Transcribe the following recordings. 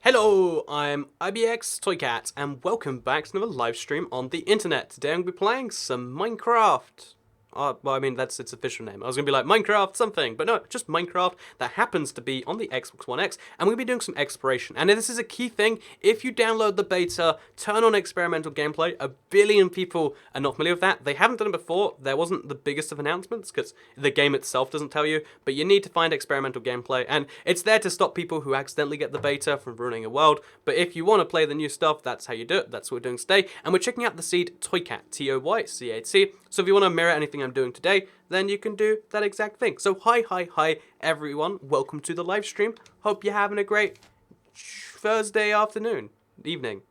Hello, I'm IBX Toycat, and welcome back to another live stream on the internet. Today I'm going to be playing some Minecraft. Well, I mean, that's its official name. I was going to be like Minecraft something, but no, just Minecraft that happens to be on the Xbox One X, and we'll be doing some exploration. And this is a key thing. If you download the beta, turn on experimental gameplay. A billion people are not familiar with that. They haven't done it before. There wasn't the biggest of announcements, because the game itself doesn't tell you, but you need to find experimental gameplay, and it's there to stop people who accidentally get the beta from ruining a world. But if you want to play the new stuff, that's how you do it. That's what we're doing today. And we're checking out the seed Toycat, Toycat. So if you want to mirror anything I'm doing today, then you can do that exact thing. So hi everyone, welcome to the live stream. Hope you're having a great Thursday afternoon, evening.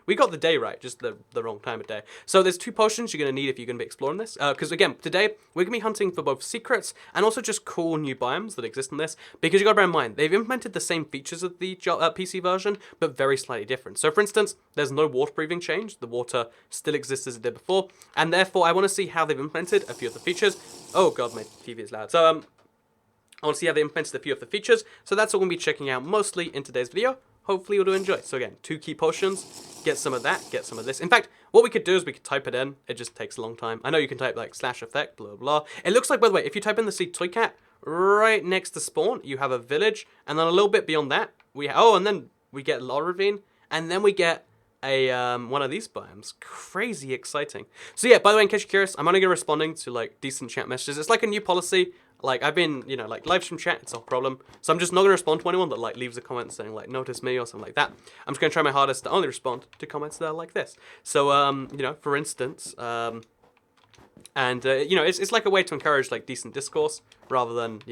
We got the day right, just the wrong time of day. So there's 2 potions you're going to need if you're going to be exploring this. Because again, today we're going to be hunting for both secrets and also just cool new biomes that exist in this. Because you got to bear in mind, they've implemented the same features of the PC version, but very slightly different. So for instance, there's no water breathing change. The water still exists as it did before. And therefore, I want to see how they've implemented a few of the features. Oh god, my TV is loud. So I want to see how they implemented a few of the features. So that's what we're going to be checking out mostly in today's video. Hopefully you'll enjoy. So again, 2 key potions, get some of that, get some of this. In fact, what we could do is we could type it in. It just takes a long time. I know you can type like /effect, blah, blah. It looks like, by the way, if you type in the seed Toycat, right next to spawn, you have a village. And then a little bit beyond that, and then we get a ravine. And then we get a one of these biomes. Crazy exciting. So yeah, by the way, in case you're curious, I'm only going to be responding to like decent chat messages. It's like a new policy. Like, I've been, like, live stream chat, it's not a problem. So I'm just not going to respond to anyone that, like, leaves a comment saying, like, notice me or something like that. I'm just going to try my hardest to only respond to comments that are like this. So, for instance, it's like a way to encourage, like, decent discourse rather than,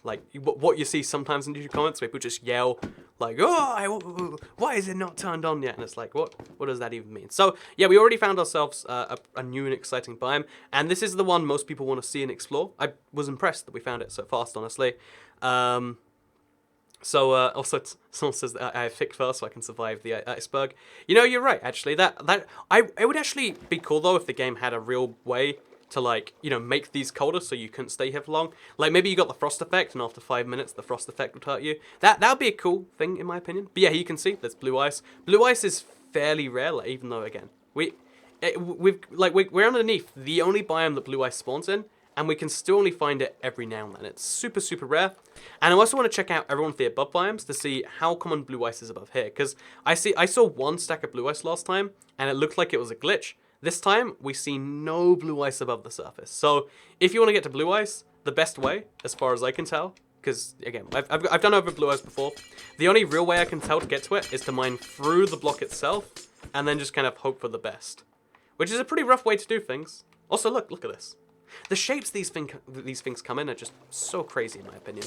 like, what you see sometimes in YouTube comments where people just yell, like, why is it not turned on yet? And it's like, what does that even mean? So, yeah, we already found ourselves a new and exciting biome, and this is the one most people want to see and explore. I was impressed that we found it so fast, honestly. Also, someone says that I have thick fur so I can survive the iceberg. You're right, actually. It would actually be cool, though, if the game had a real way to, like, make these colder so you couldn't stay here for long. Like, maybe you got the frost effect, and after 5 minutes, the frost effect would hurt you. That would be a cool thing, in my opinion. But yeah, you can see, there's blue ice. Blue ice is fairly rare, like, even though, again, we're underneath the only biome that blue ice spawns in, and we can still only find it every now and then. It's super, super rare. And I also want to check out everyone with the above biomes to see how common blue ice is above here. Because I saw 1 stack of blue ice last time, and it looked like it was a glitch. This time, we see no blue ice above the surface. So, if you want to get to blue ice, the best way, as far as I can tell, because, again, I've done over blue ice before, the only real way I can tell to get to it is to mine through the block itself, and then just kind of hope for the best. Which is a pretty rough way to do things. Also, look at this. The shapes these things come in are just so crazy, in my opinion.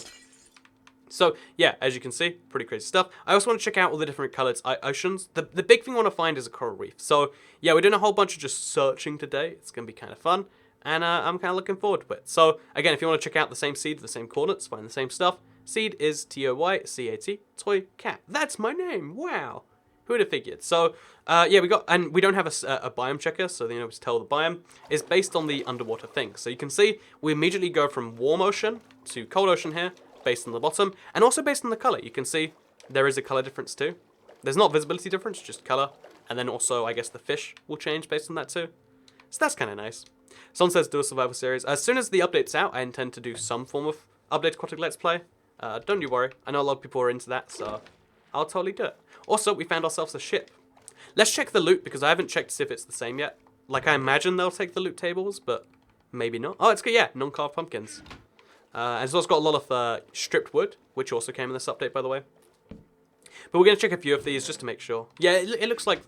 So, yeah, as you can see, pretty crazy stuff. I also want to check out all the different coloured oceans. The big thing I want to find is a coral reef. So, yeah, we're doing a whole bunch of just searching today. It's going to be kind of fun, and I'm kind of looking forward to it. So, again, if you want to check out the same seed, the same coordinates, find the same stuff, seed is Toycat, Toycat. That's my name, wow. Who would have figured? So, yeah, we don't have a biome checker, so to tell the biome is based on the underwater thing. So you can see we immediately go from warm ocean to cold ocean here, based on the bottom, and also based on the color. You can see there is a color difference too. There's not visibility difference, just color. And then also, I guess the fish will change based on that too. So that's kind of nice. Someone says do a survival series. As soon as the update's out, I intend to do some form of update Aquatic Let's Play. Don't you worry. I know a lot of people are into that, so I'll totally do it. Also, we found ourselves a ship. Let's check the loot, because I haven't checked to see if it's the same yet. Like, I imagine they'll take the loot tables, but maybe not. Oh, it's good, yeah, non-carved pumpkins. And it's also got a lot of stripped wood, which also came in this update, by the way. But we're going to check a few of these just to make sure. Yeah, it looks like...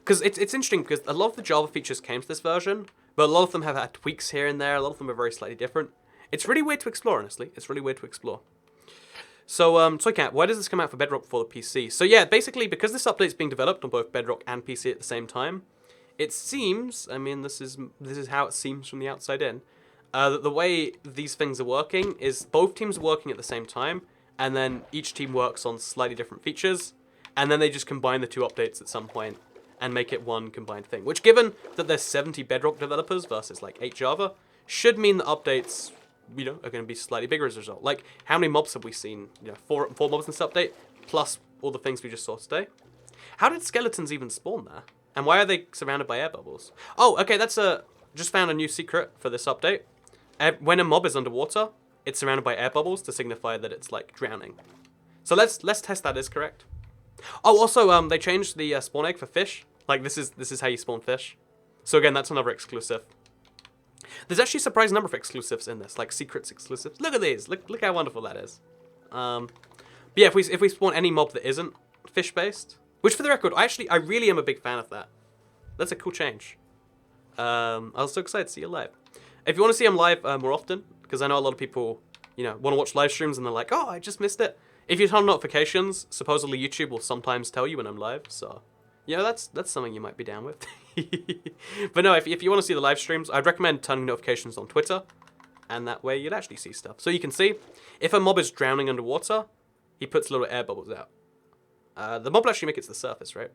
Because it's interesting, because a lot of the Java features came to this version, but a lot of them have had tweaks here and there. A lot of them are very slightly different. It's really weird to explore, honestly. It's really weird to explore. So, Toycat, why does this come out for Bedrock before the PC? So yeah, basically, because this update's being developed on both Bedrock and PC at the same time, it seems, I mean, this is how it seems from the outside in, that the way these things are working is both teams are working at the same time, and then each team works on slightly different features, and then they just combine the 2 updates at some point and make it one combined thing. Which, given that there's 70 Bedrock developers versus like 8 Java, should mean that updates, are going to be slightly bigger as a result. Like, how many mobs have we seen? 4 mobs in this update, plus all the things we just saw today. How did skeletons even spawn there? And why are they surrounded by air bubbles? Oh, okay, that's just found a new secret for this update. When a mob is underwater, it's surrounded by air bubbles to signify that it's like drowning. So let's test that is correct. Oh, also, they changed the spawn egg for fish. Like, this is how you spawn fish. So again, that's another exclusive. There's actually a surprising number of exclusives in this, like secrets exclusives. Look at these. Look how wonderful that is. But yeah, if we spawn any mob that isn't fish-based, which for the record, I really am a big fan of that. That's a cool change. I was so excited to see you live. If you want to see them live more often, because I know a lot of people, you know, want to watch live streams and they're like, oh, I just missed it. If you turn on notifications, supposedly YouTube will sometimes tell you when I'm live, so yeah, that's something you might be down with. But no, if you want to see the live streams, I'd recommend turning notifications on Twitter, and that way you'd actually see stuff. So you can see, if a mob is drowning underwater, he puts little air bubbles out. The mob will actually make it to the surface, right?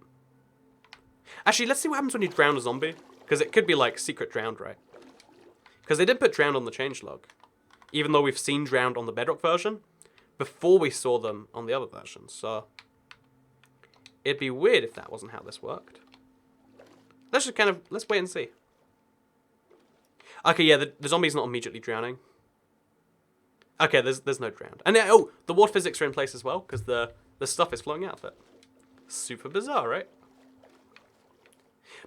Actually, let's see what happens when you drown a zombie, because it could be like secret drowned, right? Because they did put drowned on the changelog, even though we've seen drowned on the bedrock version before we saw them on the other versions, so it'd be weird if that wasn't how this worked. Let's wait and see. Okay, yeah, the zombie's not immediately drowning. Okay, there's no drowned. And oh, the water physics are in place as well, because the stuff is flowing out of it. Super bizarre, right?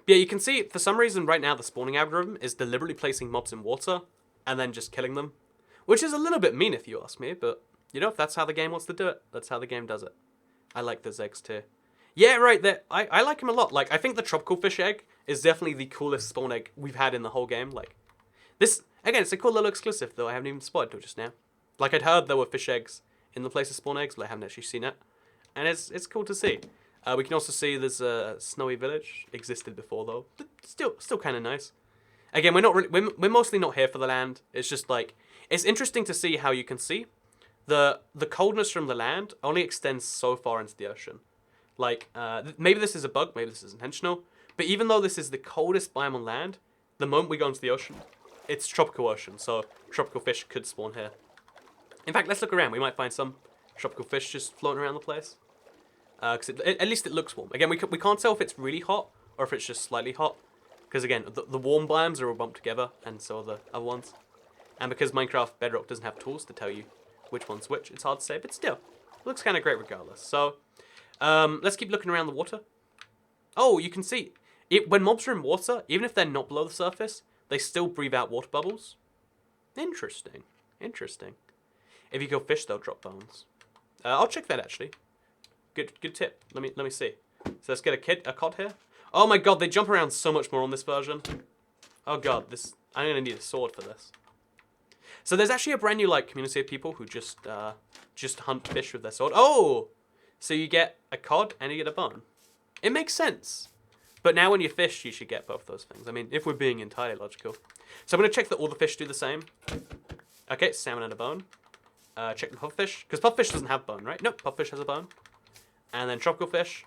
But yeah, you can see, for some reason right now the spawning algorithm is deliberately placing mobs in water and then just killing them. Which is a little bit mean if you ask me, but you know, if that's how the game wants to do it, that's how the game does it. I like those eggs too. Yeah, right, I like them a lot. Like, I think the tropical fish egg is definitely the coolest spawn egg we've had in the whole game. Like, this, again, it's a cool little exclusive, though I haven't even spotted till just now. Like, I'd heard there were fish eggs in the place of spawn eggs, but I haven't actually seen it. And it's cool to see. We can also see there's a snowy village. Existed before, though. But still kind of nice. Again, we're mostly not here for the land. It's just, like, it's interesting to see how you can see the coldness from the land only extends so far into the ocean. Like, maybe this is a bug, maybe this is intentional, but even though this is the coldest biome on land, the moment we go into the ocean, it's tropical ocean, so tropical fish could spawn here. In fact, let's look around. We might find some tropical fish just floating around the place. Because at least it looks warm. Again, we can't tell if it's really hot or if it's just slightly hot. Because again, the warm biomes are all bumped together, and so are the other ones. And because Minecraft Bedrock doesn't have tools to tell you which one's which, it's hard to say, but still, it looks kind of great regardless. So, let's keep looking around the water. Oh, you can see, when mobs are in water, even if they're not below the surface, they still breathe out water bubbles. Interesting. Interesting. If you kill fish, they'll drop bones. I'll check that, actually. Good tip. Let me see. So let's get a cod here. Oh my god, they jump around so much more on this version. Oh god, I'm going to need a sword for this. So there's actually a brand new like community of people who just hunt fish with their sword. Oh! So you get a cod and you get a bone. It makes sense. But now when you fish, you should get both those things. I mean, if we're being entirely logical. So I'm going to check that all the fish do the same. Okay, salmon and a bone. Check the pufferfish. Because pufferfish doesn't have bone, right? Nope, pufferfish has a bone. And then tropical fish.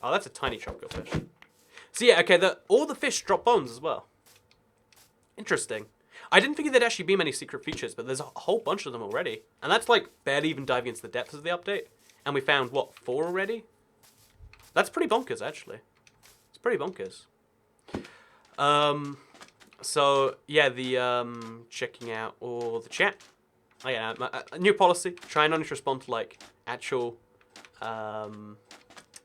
Oh, that's a tiny tropical fish. So yeah, okay, all the fish drop bones as well. Interesting. I didn't think there'd actually be many secret features, but there's a whole bunch of them already. And that's like barely even diving into the depths of the update. And we found, what, 4 already? That's pretty bonkers, actually. It's pretty bonkers. So, yeah, checking out all the chat. Oh, yeah, a new policy. Try and only respond to, like, actual,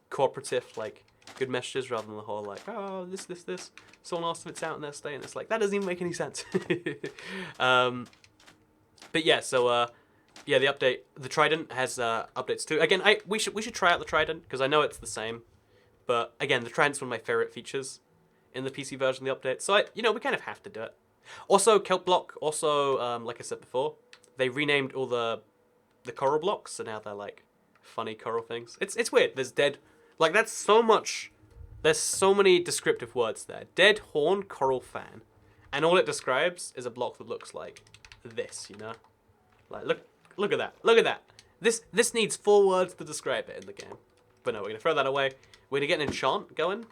cooperative, like, good messages rather than the whole, like, oh, this. Someone asked if it's out in their state, and it's like, that doesn't even make any sense. But yeah, so, yeah, the update, the Trident has updates too. Again, we should try out the Trident, because I know it's the same. But, again, the Trident's one of my favorite features in the PC version of the update. So, we kind of have to do it. Also, Kelp block, also, like I said before, they renamed all the coral blocks, so now they're, like, funny coral things. It's weird. There's dead, like, that's so much, there's so many descriptive words there. Dead horn coral fan. And all it describes is a block that looks like this, you know? Like, look at that. Look at that. This needs 4 words to describe it in the game. But no, we're going to throw that away. We're going to get an enchant going.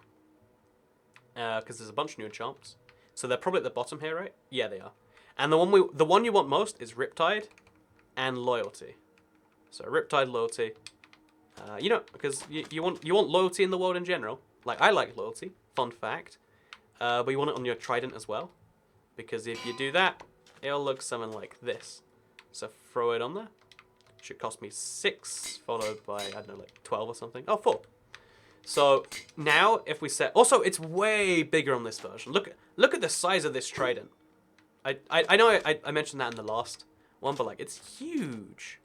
Because there's a bunch of new enchants. So they're probably at the bottom here, right? Yeah, they are. And the one you want most is Riptide and Loyalty. So Riptide, Loyalty. You know, because you want loyalty in the world in general. Like, I like loyalty, fun fact. But you want it on your Trident as well. Because if you do that, it'll look something like this. So throw it on there. Should cost me 6, followed by, I don't know, like 12 or something. Oh, 4. So now if we set... Also, it's way bigger on this version. Look at the size of this Trident. I know I mentioned that in the last one, but like, it's huge.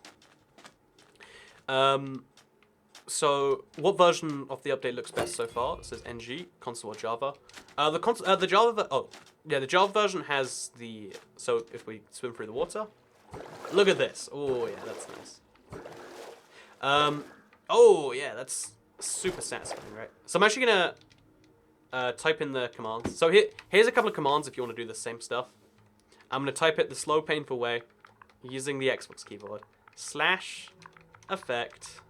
So what version of the update looks best so far? It says NG, console or Java. The Java... Oh, yeah, the Java version has the... So if we swim through the water... Look at this. Oh, yeah, that's nice. Oh, yeah, that's super satisfying, right? So I'm actually going to type in the commands. So here's a couple of commands if you want to do the same stuff. I'm going to type it the slow, painful way using the Xbox keyboard. / effect.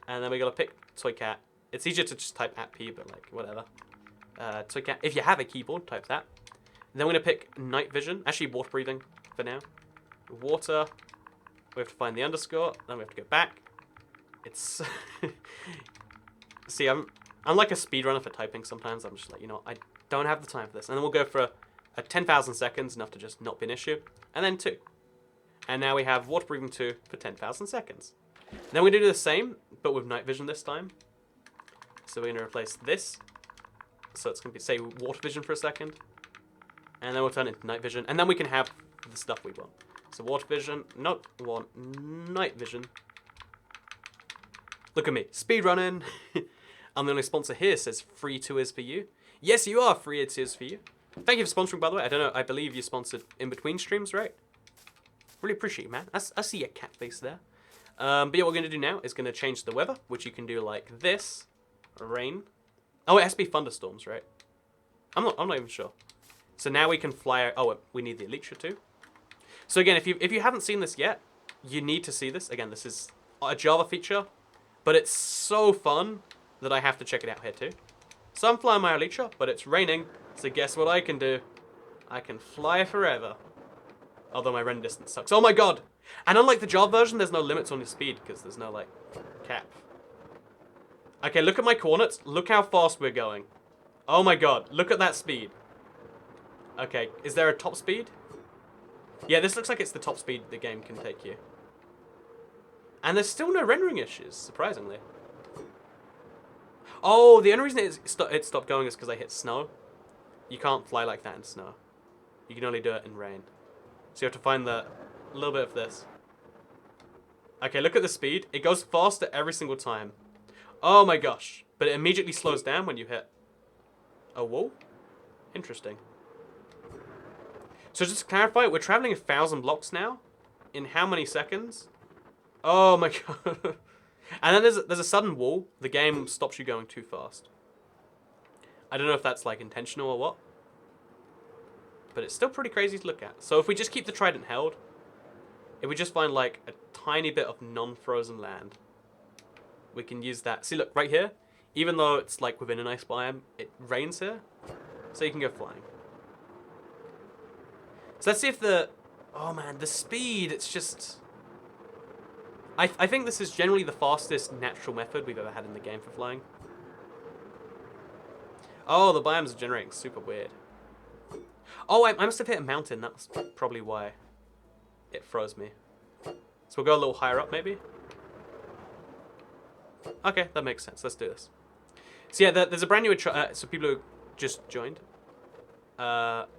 And then we got to pick Toy Cat. It's easier to just type @p, but like, whatever. Toy Cat. If you have a keyboard, type that. And then we're going to pick night vision. Actually, water breathing for now. Water. We have to find the underscore. Then we have to go back. It's... See, I'm like a speedrunner for typing sometimes. I'm just like, you know, I don't have the time for this. And then we'll go for a 10,000 seconds, enough to just not be an issue. And then 2. And now we have water breathing 2 for 10,000 seconds. Then we're going to do the same, but with night vision this time. So we're going to replace this. So it's going to be, say, water vision for a second. And then we'll turn it into night vision. And then we can have the stuff we want. So water vision, not want night vision. Look at me, speed running. I'm the only sponsor here, says free tours for you. Yes, you are, free tours for you. Thank you for sponsoring, by the way. I don't know, I believe you sponsored in between streams, right? Really appreciate it, man. I see your cat face there. But yeah, what we're going to do now is going to change the weather, which you can do like this. Rain. Oh, it has to be thunderstorms, right? I'm not even sure. So now we can fly out. Oh, we need the Elytra too. So again, if you haven't seen this yet, you need to see this. Again, this is a Java feature, but it's so fun that I have to check it out here too. So I'm flying my Elytra, but it's raining, so guess what I can do? I can fly forever. Although my run distance sucks. Oh my god! And unlike the Java version, there's no limits on your speed, because there's no, like, cap. Okay, look at my coordinates. Look how fast we're going. Oh my god, look at that speed. Okay, is there a top speed? Yeah, this looks like it's the top speed the game can take you. And there's still no rendering issues, surprisingly. Oh, the only reason it stopped going is because I hit snow. You can't fly like that in snow. You can only do it in rain. So you have to find a little bit of this. Okay, look at the speed. It goes faster every single time. Oh my gosh. But it immediately slows down when you hit a wall. Interesting. So just to clarify, we're traveling 1,000 blocks now. In how many seconds? Oh my god. And then there's a sudden wall. The game stops you going too fast. I don't know if that's like intentional or what. But it's still pretty crazy to look at. So if we just keep the Trident held, if we just find like a tiny bit of non-frozen land, we can use that. See, look, right here, even though it's like within an ice biome, it rains here. So you can go flying. So let's see if the... Oh man, the speed, it's just... I think this is generally the fastest natural method we've ever had in the game for flying. Oh, the biomes are generating super weird. Oh, I must have hit a mountain. That's probably why it froze me. So we'll go a little higher up, maybe? Okay, that makes sense. Let's do this. So yeah, there's a brand new... so people who just joined. There's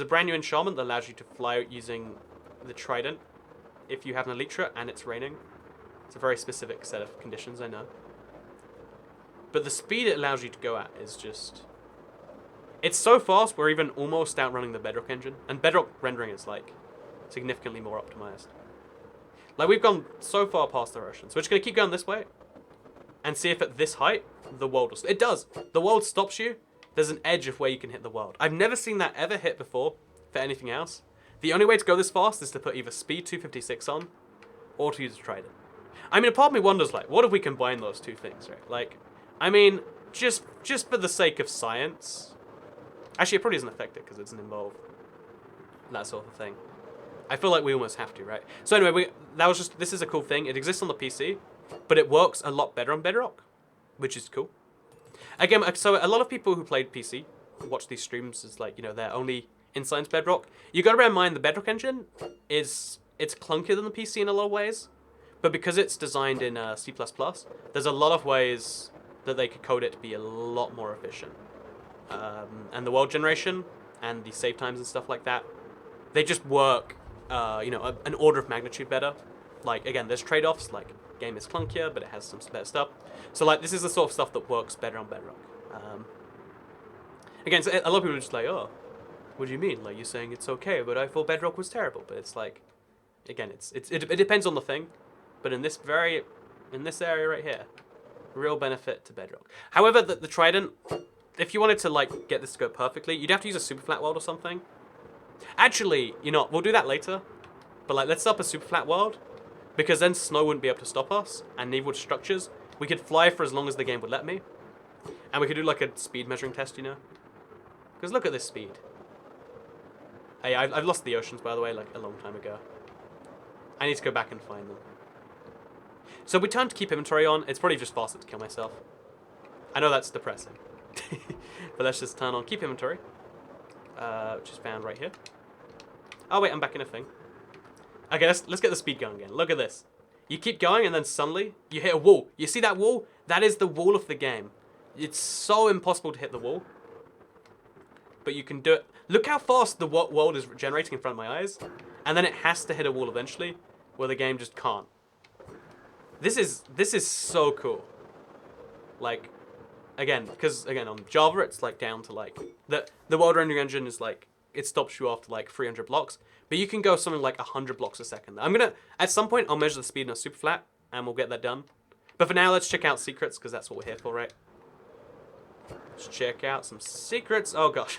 a brand new enchantment that allows you to fly out using the Trident if you have an Elytra and it's raining. It's a very specific set of conditions, I know. But the speed it allows you to go at is just... It's so fast, we're even almost outrunning the Bedrock engine. And Bedrock rendering is, like, significantly more optimized. Like, we've gone so far past the ocean. So we're just going to keep going this way. And see if at this height, the world will... It does! The world stops you. There's an edge of where you can hit the world. I've never seen that ever hit before for anything else. The only way to go this fast is to put either speed 256 on, or to use a Trident. I mean, a part of me wonders, like, what if we combine those two things, right? Like, I mean, just for the sake of science... Actually, it probably doesn't affect it, because it doesn't involve that sort of thing. I feel like we almost have to, right? So anyway, this is a cool thing. It exists on the PC, but it works a lot better on Bedrock, which is cool. Again, so a lot of people who played PC watch these streams as like, they're only insight into Bedrock. You got to bear in mind the Bedrock engine it's clunkier than the PC in a lot of ways, but because it's designed in C++, there's a lot of ways that they could code it to be a lot more efficient. And the world generation and the save times and stuff like that, they just work, an order of magnitude better. Like, again, there's trade-offs, like, game is clunkier, but it has some better stuff. So, like, this is the sort of stuff that works better on Bedrock. Again, so a lot of people are just like, oh, what do you mean? Like, you're saying it's okay, but I thought Bedrock was terrible. But it's like, again, it depends on the thing. But in this area right here, real benefit to Bedrock. However, the Trident, if you wanted to, like, get this to go perfectly, you'd have to use a super flat world or something. Actually, we'll do that later. But, like, let's set up a super flat world, because then snow wouldn't be able to stop us, and neither would structures. We could fly for as long as the game would let me. And we could do, like, a speed measuring test, Because look at this speed. Hey, I've lost the oceans, by the way, like, a long time ago. I need to go back and find them. So we turn to keep inventory on. It's probably just faster to kill myself. I know that's depressing. But let's just turn on keep inventory. Which is found right here. Oh, wait, I'm back in a thing. Okay, let's get the speed going again. Look at this. You keep going, and then suddenly, you hit a wall. You see that wall? That is the wall of the game. It's so impossible to hit the wall. But you can do it. Look how fast the world is generating in front of my eyes. And then it has to hit a wall eventually, where the game just can't. This is so cool. Like, again, because, again, on Java, it's, like, down to, like, the world rendering engine is, like, it stops you after, like, 300 blocks. But you can go something like 100 blocks a second. At some point, I'll measure the speed in a super flat, and we'll get that done. But for now, let's check out secrets, because that's what we're here for, right? Let's check out some secrets. Oh, gosh.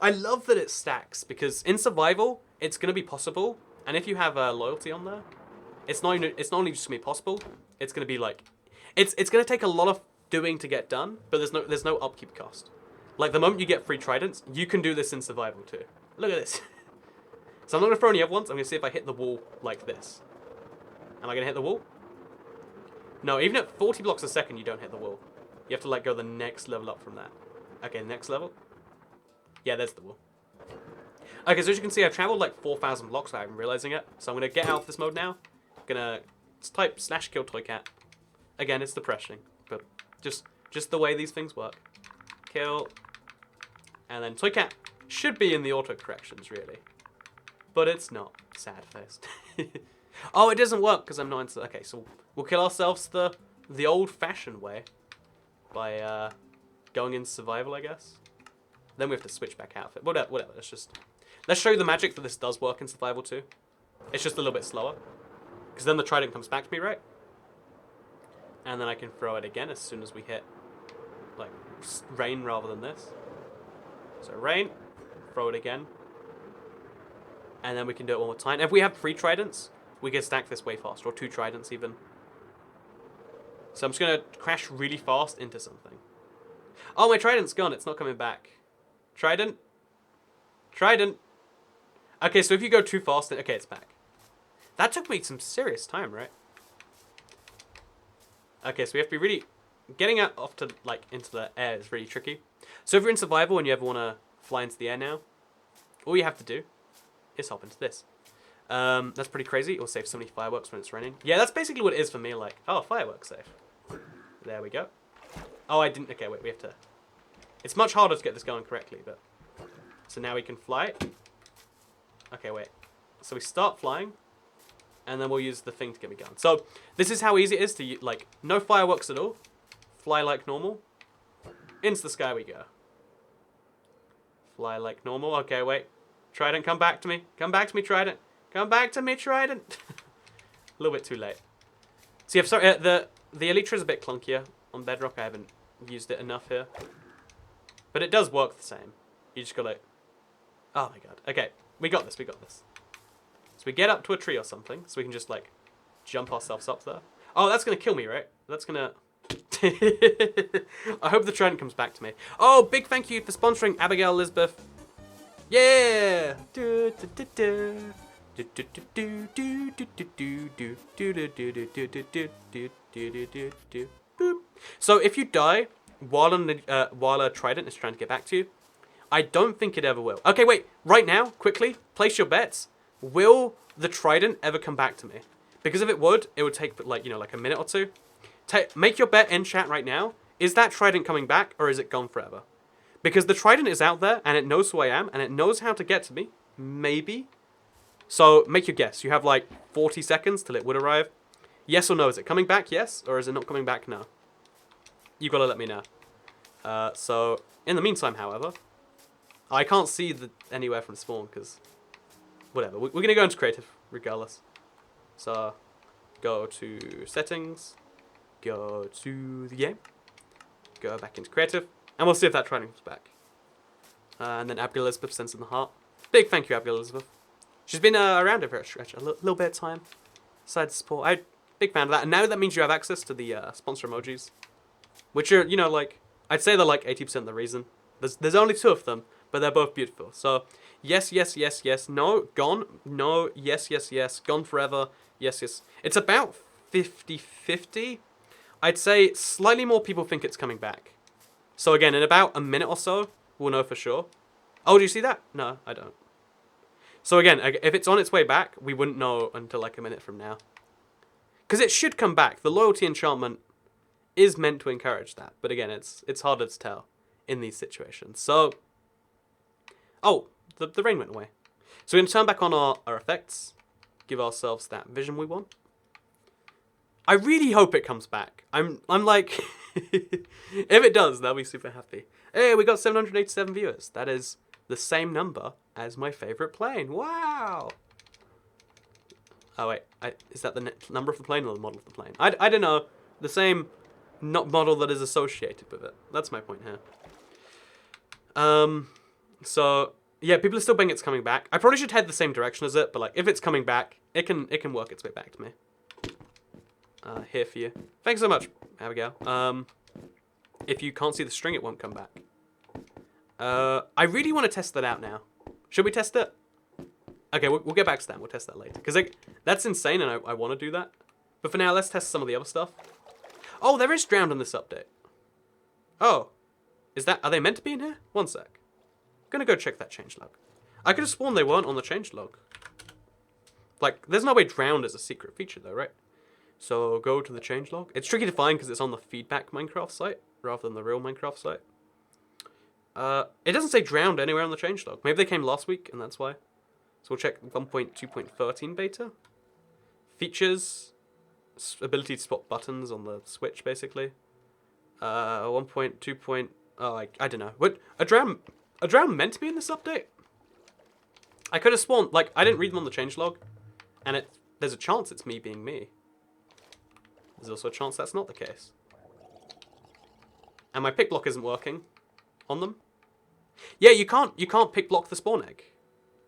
I love that it stacks, because in survival, it's going to be possible. And if you have loyalty on there, it's not only just going to be possible, it's going to be, like... It's going to take a lot of doing to get done, but there's no upkeep cost. Like, the moment you get free tridents, you can do this in survival, too. Look at this. So I'm not going to throw any other ones. I'm going to see if I hit the wall like this. Am I going to hit the wall? No, even at 40 blocks a second, you don't hit the wall. You have to, like, go the next level up from that. Okay, next level. Yeah, there's the wall. Okay, so as you can see, I've traveled, like, 4,000 blocks without even realizing it. So I'm going to get out of this mode now. I'm going to type /kill toycat. Again, it's depressing, but just the way these things work. Kill. And then toycat should be in the auto corrections, really. But it's not. Sad face. Oh, it doesn't work because I'm not into... Okay, so we'll kill ourselves the old-fashioned way by going in survival, I guess. Then we have to switch back outfit. Whatever. Let's show you the magic that this does work in survival too. It's just a little bit slower. Because then the trident comes back to me, right? And then I can throw it again as soon as we hit, like, rain rather than this. So rain, throw it again. And then we can do it one more time. If we have 3 tridents, we can stack this way faster, or 2 tridents even. So I'm just going to crash really fast into something. Oh, my trident's gone. It's not coming back. Trident? Trident? Okay, so if you go too fast, then... Okay, it's back. That took me some serious time, right? Okay, so we have to be really... Getting out off to, like, into the air is really tricky. So if you're in survival and you ever want to fly into the air now, all you have to do is hop into this. That's pretty crazy. It will save so many fireworks when it's raining. Yeah, that's basically what it is for me. Like, oh, fireworks save. There we go. Oh, I didn't... Okay, wait, we have to... It's much harder to get this going correctly, but... So now we can fly. Okay, wait. So we start flying, and then we'll use the thing to get me going. So this is how easy it is to, like, no fireworks at all. Fly like normal. Into the sky we go. Fly like normal. Okay, wait. Trident, come back to me. Come back to me, Trident. Come back to me, Trident. A little bit too late. So yeah, sorry, the Elytra is a bit clunkier on Bedrock. I haven't used it enough here. But it does work the same. You just gotta... Oh my god. Okay, we got this, we got this. So we get up to a tree or something, so we can just, like, jump ourselves up there. Oh, that's gonna kill me, right? That's gonna... I hope the Trident comes back to me. Oh, big thank you for sponsoring Abigail Elizabeth. Yeah! So if you die while a trident is trying to get back to you, I don't think it ever will. Okay, wait. Right now, quickly, place your bets. Will the trident ever come back to me? Because if it would take like like a minute or two. Make your bet in chat right now. Is that trident coming back or is it gone forever? Because the trident is out there and it knows who I am and it knows how to get to me. Maybe. So make your guess. You have like 40 seconds till it would arrive. Yes or no? Is it coming back? Yes. Or is it not coming back? No. You gotta let me know. So in the meantime, however, I can't see anywhere from spawn because whatever. We're gonna go into creative regardless. So go to settings. Go to the game. Go back into creative. And we'll see if that trident comes back. And then Abigail Elizabeth sends in the heart. Big thank you, Abigail Elizabeth. She's been around over at Stretch a little bit of time. Side support. I'm big fan of that. And now that means you have access to the sponsor emojis. Which are, like, I'd say they're like 80% of the reason. There's only 2 of them, but they're both beautiful. So, yes, yes, yes, yes. No, gone. No, yes, yes, yes. Gone forever. Yes, yes. It's about 50-50. I'd say slightly more people think it's coming back. So again, in about a minute or so, we'll know for sure. Oh, do you see that? No, I don't. So again, if it's on its way back, we wouldn't know until like a minute from now. Because it should come back. The loyalty enchantment is meant to encourage that. But again, it's harder to tell in these situations. So, oh, the rain went away. So we're going to turn back on our effects. Give ourselves that vision we want. I really hope it comes back. I'm like, if it does, that'll be super happy. Hey, we got 787 viewers. That is the same number as my favorite plane. Wow. Oh wait, is that the number of the plane or the model of the plane? I don't know. The same model that is associated with it. That's my point here. So yeah, people are still saying it's coming back. I probably should head the same direction as it, but like if it's coming back, it can work its way back to me. Here for you. Thanks so much, Abigail. If you can't see the string, it won't come back. I really want to test that out now. Should we test it? Okay, we'll get back to that. We'll test that later. Because that's insane, and I want to do that. But for now, let's test some of the other stuff. Oh, there is drowned in this update. Oh. Are they meant to be in here? One sec. I'm going to go check that changelog. I could have sworn they weren't on the changelog. Like, there's no way drowned is a secret feature, though, right? So go to the changelog. It's tricky to find because it's on the feedback Minecraft site rather than the real Minecraft site. It doesn't say drowned anywhere on the changelog. Maybe they came last week and that's why. So we'll check 1.2.13 beta. Features. Ability to spot buttons on the Switch, basically. 1.2. Oh, I don't know. What a drown meant to be in this update? I could have sworn, like, I didn't read them on the changelog, and there's a chance it's me being me. There's also a chance that's not the case. And my pick block isn't working on them. Yeah, you can't pick block the spawn egg.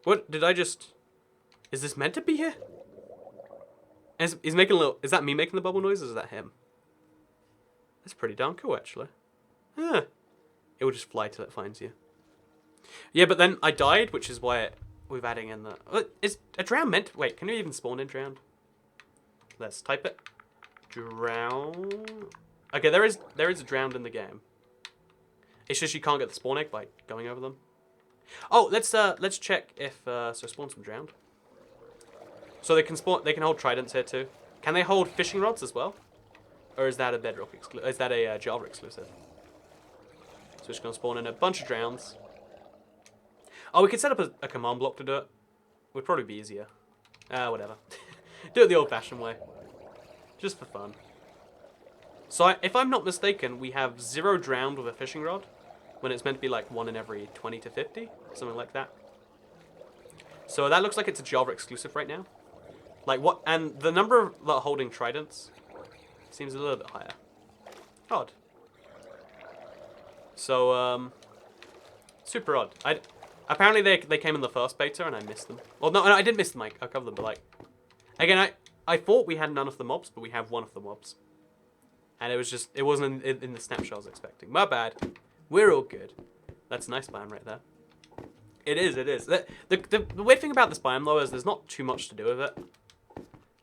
What did I just? Is this meant to be here? He's making a little. Is that me making the bubble noise, or is that him? That's pretty darn cool, actually. Huh. It will just fly till it finds you. Yeah, but then I died, which is why we're adding in the. Is a drown meant to, wait, can you even spawn in drowned? Let's type it. Drown. Okay, there is a drowned in the game. It's just you can't get the spawn egg by going over them. Oh, let's check if so spawn some drowned. So they can hold tridents here too. Can they hold fishing rods as well? Or is that a bedrock exclusive? Is that a Java exclusive? So we're just gonna spawn in a bunch of drowns. Oh, we could set up a command block to do it. Would probably be easier. Whatever. Do it the old-fashioned way. Just for fun. So if I'm not mistaken, we have 0 drowned with a fishing rod, when it's meant to be like 1 in every 20 to 50, something like that. So that looks like it's a Java exclusive right now. Like what? And the number that are holding tridents seems a little bit higher. Odd. So super odd. Apparently they came in the first beta and I missed them. Well, no, I didn't miss them. I covered them, but like again, I thought we had none of the mobs, but we have one of the mobs. And it wasn't in the snapshot I was expecting. My bad. We're all good. That's a nice biome right there. It is, it is. The weird thing about this biome, though, is there's not too much to do with it.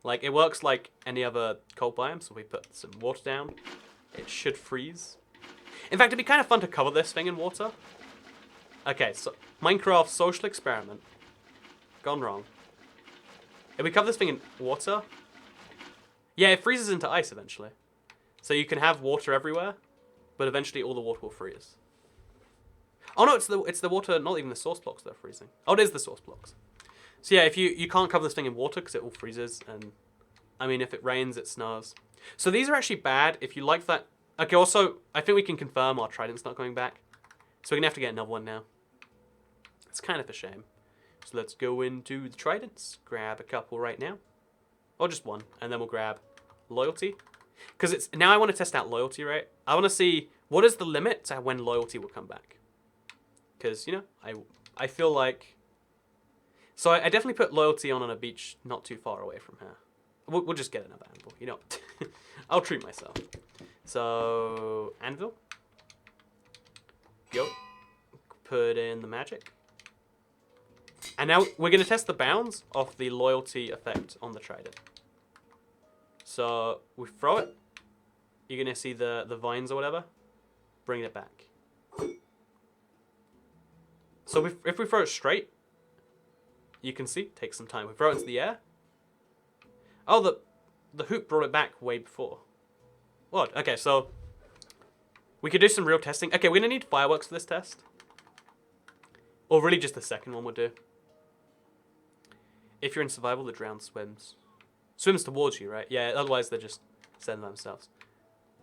Like, it works like any other cold biome, so we put some water down. It should freeze. In fact, it'd be kind of fun to cover this thing in water. Okay, so Minecraft social experiment. Gone wrong. If we cover this thing in water... Yeah, it freezes into ice eventually. So you can have water everywhere, but eventually all the water will freeze. Oh no, it's the water, not even the source blocks that are freezing. Oh, it is the source blocks. So yeah, if you can't cover this thing in water because it all freezes, and I mean, if it rains, it snows. So these are actually bad if you like that. Okay, also, I think we can confirm our Trident's not coming back. So we're gonna have to get another one now. It's kind of a shame. So let's go into the Tridents, grab a couple right now. Or just one, and then we'll grab Loyalty. Because it's now I want to test out Loyalty, right? I want to see what is the limit to when Loyalty will come back. Because, you know, I feel like... So I definitely put Loyalty on a beach not too far away from here. We'll just get another anvil, you know. I'll treat myself. So, anvil. Go. Put in the magic. And now we're going to test the bounds of the Loyalty effect on the Trident. So, we throw it. You're going to see the vines or whatever. Bring it back. So if we throw it straight, you can see, take some time. We throw it into the air. Oh, the hoop brought it back way before. What? Okay, so we could do some real testing. Okay, we're going to need fireworks for this test. Or really just the second one would do. If you're in survival, the drowned swims. Swims towards you, right? Yeah, otherwise they're just sending themselves.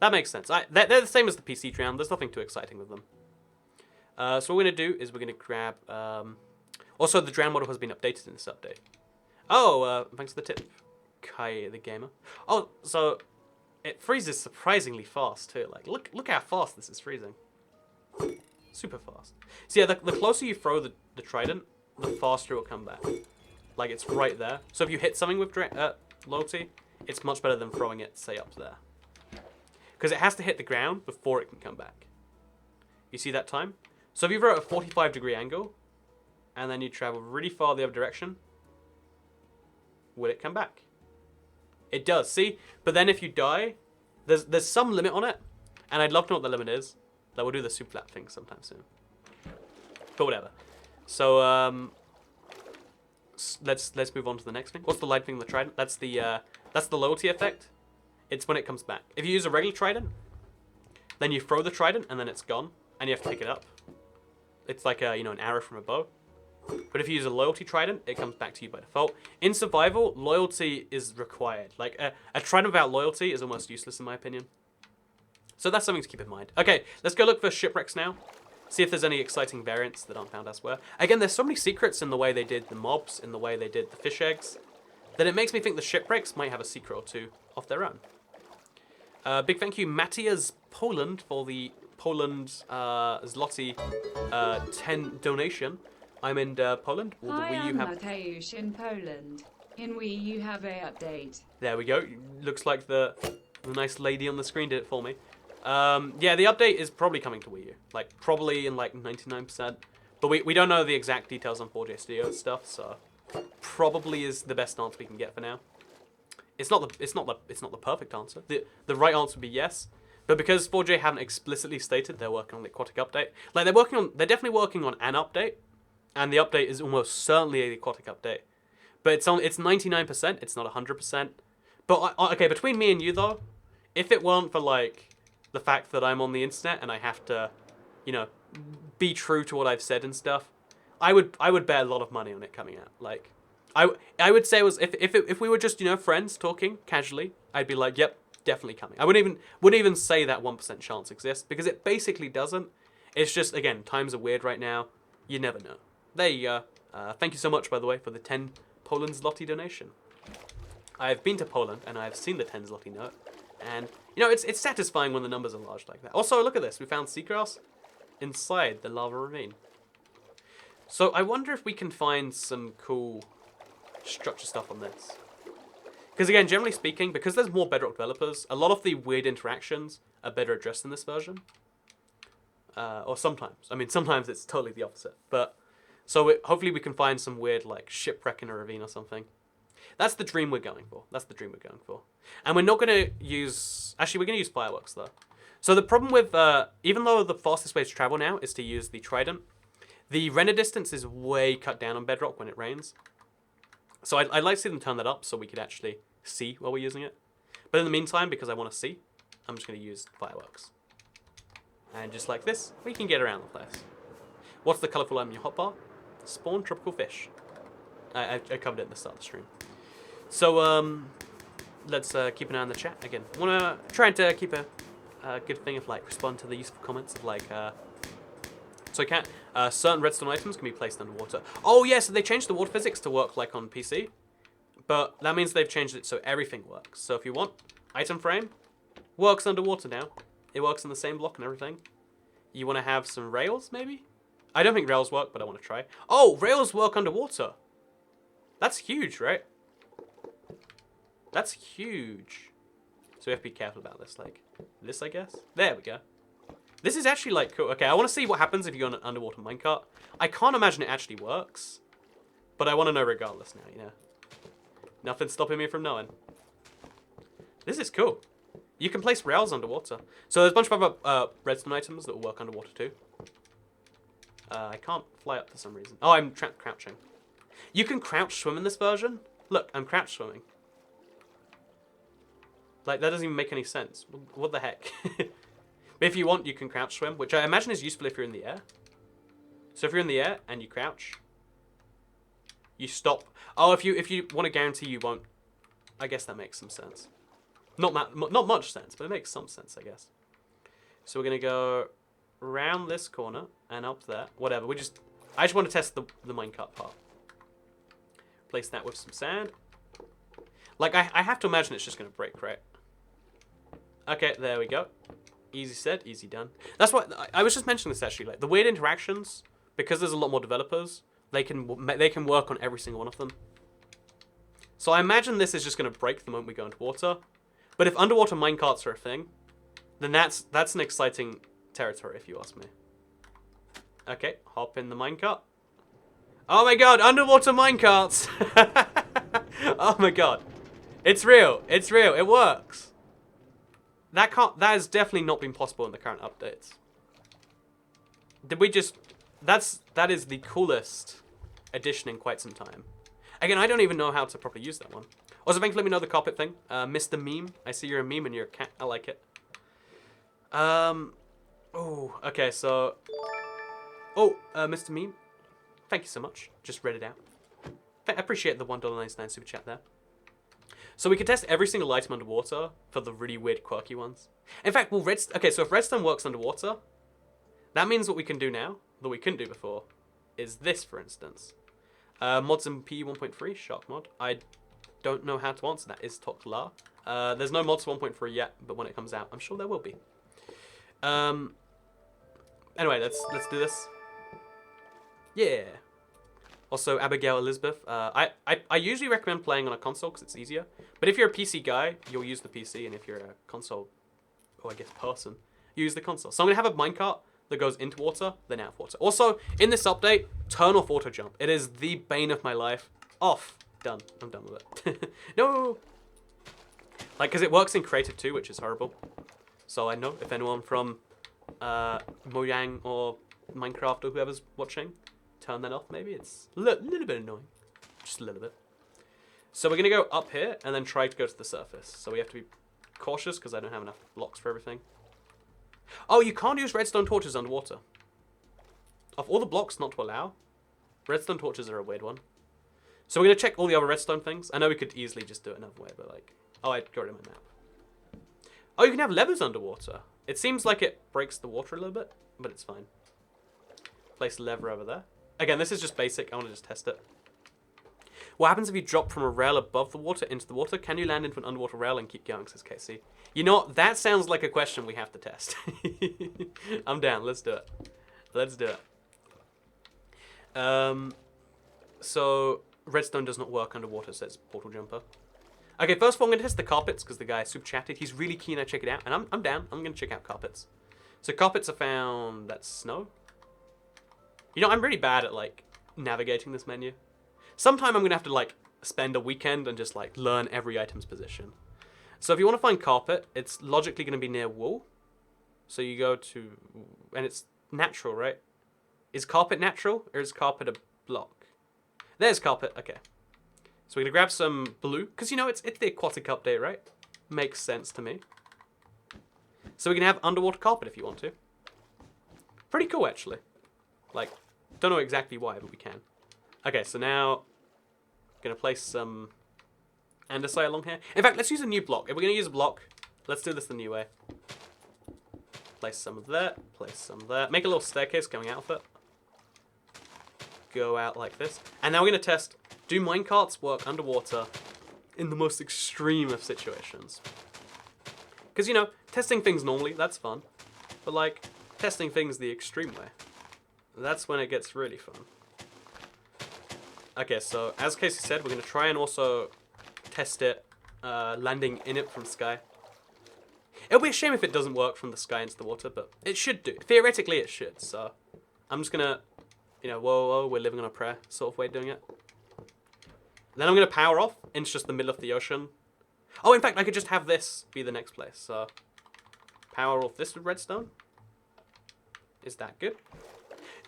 That makes sense. They're the same as the PC drown. There's nothing too exciting with them. So what we're going to do is we're going to grab... also, the drown model has been updated in this update. Oh, thanks for the tip, Kai the gamer. Oh, so it freezes surprisingly fast too. Like, look how fast this is freezing. Super fast. So yeah, the closer you throw the Trident, the faster it will come back. Like, it's right there. So if you hit something with Loyalty, it's much better than throwing it, say, up there. Because it has to hit the ground before it can come back. You see that time? So if you throw at a 45-degree angle, and then you travel really far the other direction, will it come back? It does, see? But then if you die, there's some limit on it, and I'd love to know what the limit is. Like, we'll do the super flat thing sometime soon. But whatever. So, let's move on to the next thing. What's the light thing on the Trident? That's the Loyalty effect. It's when it comes back. If you use a regular Trident, then you throw the Trident, and then it's gone, and you have to pick it up. It's like a, you know, an arrow from a bow. But if you use a Loyalty Trident, it comes back to you by default. In survival, Loyalty is required. Like, a Trident without Loyalty is almost useless in my opinion. So that's something to keep in mind. Okay, let's go look for Shipwrecks now. See if there's any exciting variants that aren't found elsewhere. Again, there's so many secrets in the way they did the mobs, in the way they did the fish eggs, that it makes me think the Shipwrecks might have a secret or two of their own. Big thank you, Matthias Poland, for the Poland Zloty 10 donation. I'm in Poland. Hi, I'm Mateusz in Poland. In Wii, you have a update. There we go. Looks like the nice lady on the screen did it for me. Yeah, the update is probably coming to Wii U. Like, probably in like 99%. But we don't know the exact details on 4J Studio stuff, so probably is the best answer we can get for now. It's not the perfect answer. The right answer would be yes. But because 4J haven't explicitly stated they're working on the Aquatic update, like they're definitely working on an update, and the update is almost certainly the Aquatic update. But it's 99%, it's not 100%. But okay, between me and you though, if it weren't for like the fact that I'm on the internet and I have to, you know, be true to what I've said and stuff, I would bet a lot of money on it coming out. Like, I would say it was if we were just, you know, friends talking casually, I'd be like, yep, definitely coming. I wouldn't even say that 1% chance exists, because it basically doesn't. It's just, again, times are weird right now. You never know. There you go. Thank you so much, by the way, for the 10 Poland Zloty donation. I've been to Poland and I've seen the 10 Zloty note, and you know, it's satisfying when the numbers are large like that. Also, look at this. We found Seagrass inside the lava ravine. So I wonder if we can find some cool structure stuff on this. Because again, generally speaking, because there's more Bedrock developers, a lot of the weird interactions are better addressed in this version. Or sometimes. I mean, sometimes it's totally the opposite. But So hopefully we can find some weird, like, shipwreck in a ravine or something. That's the dream we're going for. That's the dream we're going for. And we're not going to use... Actually, we're going to use fireworks, though. So the problem with... even though the fastest way to travel now is to use the Trident, the render distance is way cut down on Bedrock when it rains. So I'd like to see them turn that up so we could actually see while we're using it. But in the meantime, because I want to see, I'm just going to use fireworks. And just like this, we can get around the place. What's the colourful item in your hotbar? Spawn tropical fish. I covered it at the start of the stream. So, let's keep an eye on the chat. Again, I want to try to keep a good thing of, like, respond to the useful comments of, like, so I can't, certain redstone items can be placed underwater. Oh, yeah, so they changed the water physics to work, like, on PC. But that means they've changed it so everything works. So if you want, item frame works underwater now. It works in the same block and everything. You want to have some rails, maybe? I don't think rails work, but I want to try. Oh, rails work underwater. That's huge, right? That's huge. So we have to be careful about this, like this, I guess. There we go. This is actually, like, cool. Okay, I want to see what happens if you go on an underwater minecart. I can't imagine it actually works, but I want to know regardless now, you know. Nothing's stopping me from knowing. This is cool. You can place rails underwater. So there's a bunch of other redstone items that will work underwater too. I can't fly up for some reason. Oh, I'm crouching. You can crouch swim in this version? Look, I'm crouch swimming. Like, that doesn't even make any sense. What the heck? But if you want, you can crouch swim, which I imagine is useful if you're in the air. So if you're in the air and you crouch, you stop. Oh, if you want to guarantee you won't, I guess that makes some sense. Not much sense, but it makes some sense, I guess. So we're gonna go around this corner and up there. Whatever. I just want to test the minecart part. Place that with some sand. Like, I have to imagine it's just gonna break, right? Okay, there we go. Easy said, easy done. That's what I was just mentioning this actually. Like the weird interactions, because there's a lot more developers, they can work on every single one of them. So I imagine this is just gonna break the moment we go into water. But if underwater minecarts are a thing, then that's an exciting territory, if you ask me. Okay, hop in the minecart. Oh my god, underwater minecarts! Oh my god. It's real. It's real. It works. That has definitely not been possible in the current updates. Did we just... That is the coolest addition in quite some time. Again, I don't even know how to properly use that one. Also, thanks for letting me know the carpet thing. Mr. Meme. I see you're a meme and you're a cat. I like it. Oh, okay, so... Oh, Mr. Meme. Thank you so much. Just read it out. I appreciate the $1.99 super chat there. So we can test every single item underwater for the really weird, quirky ones. In fact, okay, so if redstone works underwater, that means what we can do now, that we couldn't do before, is this, for instance. Mods in P 1.3, Shark mod. I don't know how to answer that. Is Tok La? There's no mods 1.3 yet, but when it comes out, I'm sure there will be. Anyway, let's do this. Yeah. Also, Abigail Elizabeth. I usually recommend playing on a console because it's easier. But if you're a PC guy, you'll use the PC, and if you're a console, or I guess person, you use the console. So I'm gonna have a minecart that goes into water, then out of water. Also, in this update, turn off auto jump. It is the bane of my life. Off. Done. I'm done with it. No. Like, because it works in creative too, which is horrible. So I know if anyone from Mojang or Minecraft or whoever's watching, turn that off maybe. It's a little bit annoying. Just a little bit. So we're going to go up here and then try to go to the surface. So we have to be cautious because I don't have enough blocks for everything. Oh, you can't use redstone torches underwater. Of all the blocks not to allow, redstone torches are a weird one. So we're going to check all the other redstone things. I know we could easily just do it another way, but like... Oh, I got rid of my map. Oh, you can have levers underwater. It seems like it breaks the water a little bit, but it's fine. Place a lever over there. Again, this is just basic. I want to just test it. What happens if you drop from a rail above the water into the water? Can you land into an underwater rail and keep going, says KC? You know what? That sounds like a question we have to test. I'm down. Let's do it. Let's do it. So, redstone does not work underwater, says Portal Jumper. Okay, first of all, I'm going to test the carpets because the guy super chatted. He's really keen I check it out, and I'm down. I'm going to check out carpets. So carpets are found... That's snow? You know, I'm really bad at, like, navigating this menu. Sometime I'm going to have to, like, spend a weekend and just, like, learn every item's position. So if you want to find carpet, it's logically going to be near wool. So you go to... And it's natural, right? Is carpet natural, or is carpet a block? There's carpet. Okay. So we're going to grab some blue. Because, you know, it's the aquatic update, right? Makes sense to me. So we can have underwater carpet if you want to. Pretty cool, actually. Like, don't know exactly why, but we can. Okay, so now... Going to place some andesite along here. In fact, let's use a new block. If we're going to use a block, let's do this the new way. Place some of that. Place some of that. Make a little staircase going out of it. Go out like this. And now we're going to test, do minecarts work underwater in the most extreme of situations? Because, you know, testing things normally, that's fun. But, like, testing things the extreme way, that's when it gets really fun. Okay, so as Casey said, we're going to try and also test it, landing in it from the sky. It'll be a shame if it doesn't work from the sky into the water, but it should do. Theoretically, it should, so I'm just going to, you know, whoa, we're living on a prayer sort of way of doing it. Then I'm going to power off into just the middle of the ocean. Oh, in fact, I could just have this be the next place, so power off this with redstone. Is that good?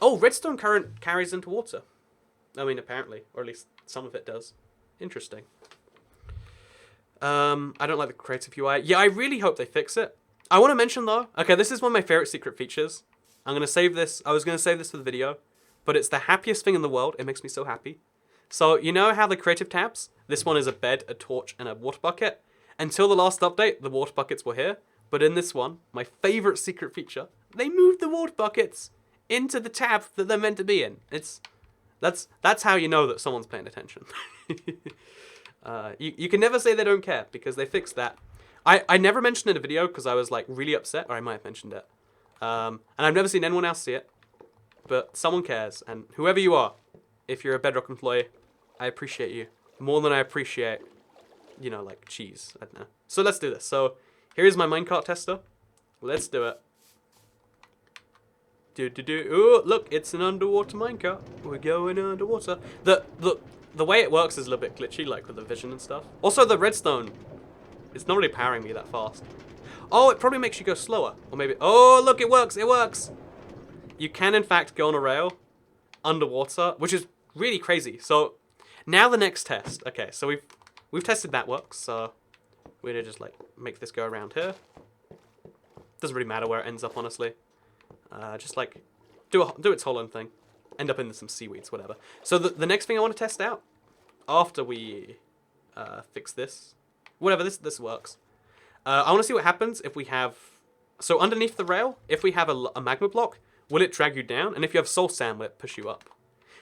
Oh, redstone current carries into water. I mean, apparently, or at least some of it does. Interesting. I don't like the creative UI. Yeah, I really hope they fix it. I want to mention, though, okay, this is one of my favorite secret features. I'm going to save this. I was going to save this for the video, but it's the happiest thing in the world. It makes me so happy. So, you know how the creative tabs, this one is a bed, a torch, and a water bucket? Until the last update, the water buckets were here. But in this one, my favorite secret feature, they moved the water buckets into the tab that they're meant to be in. That's how you know that someone's paying attention. You can never say they don't care, because they fixed that. I never mentioned it in a video because I was like really upset, or I might have mentioned it. And I've never seen anyone else see it. But someone cares, and whoever you are, if you're a Bedrock employee, I appreciate you. More than I appreciate, you know, like cheese. I don't know. So let's do this. So here's my minecart tester. Let's do it. Ooh, look, it's an underwater minecart. We're going underwater. The way it works is a little bit glitchy, like with the vision and stuff. Also, the redstone, it's not really powering me that fast. Oh, it probably makes you go slower. Or maybe, oh, look, it works, it works. You can, in fact, go on a rail underwater, which is really crazy. So now the next test. Okay, so we've tested that works. So we're gonna just like make this go around here. Doesn't really matter where it ends up, honestly. Just like do its whole own thing. End up in some seaweeds, whatever. So the next thing I want to test out after we fix this, whatever this works. I want to see what happens if we have. So underneath the rail, if we have a magma block, will it drag you down? And if you have soul sand, will it push you up?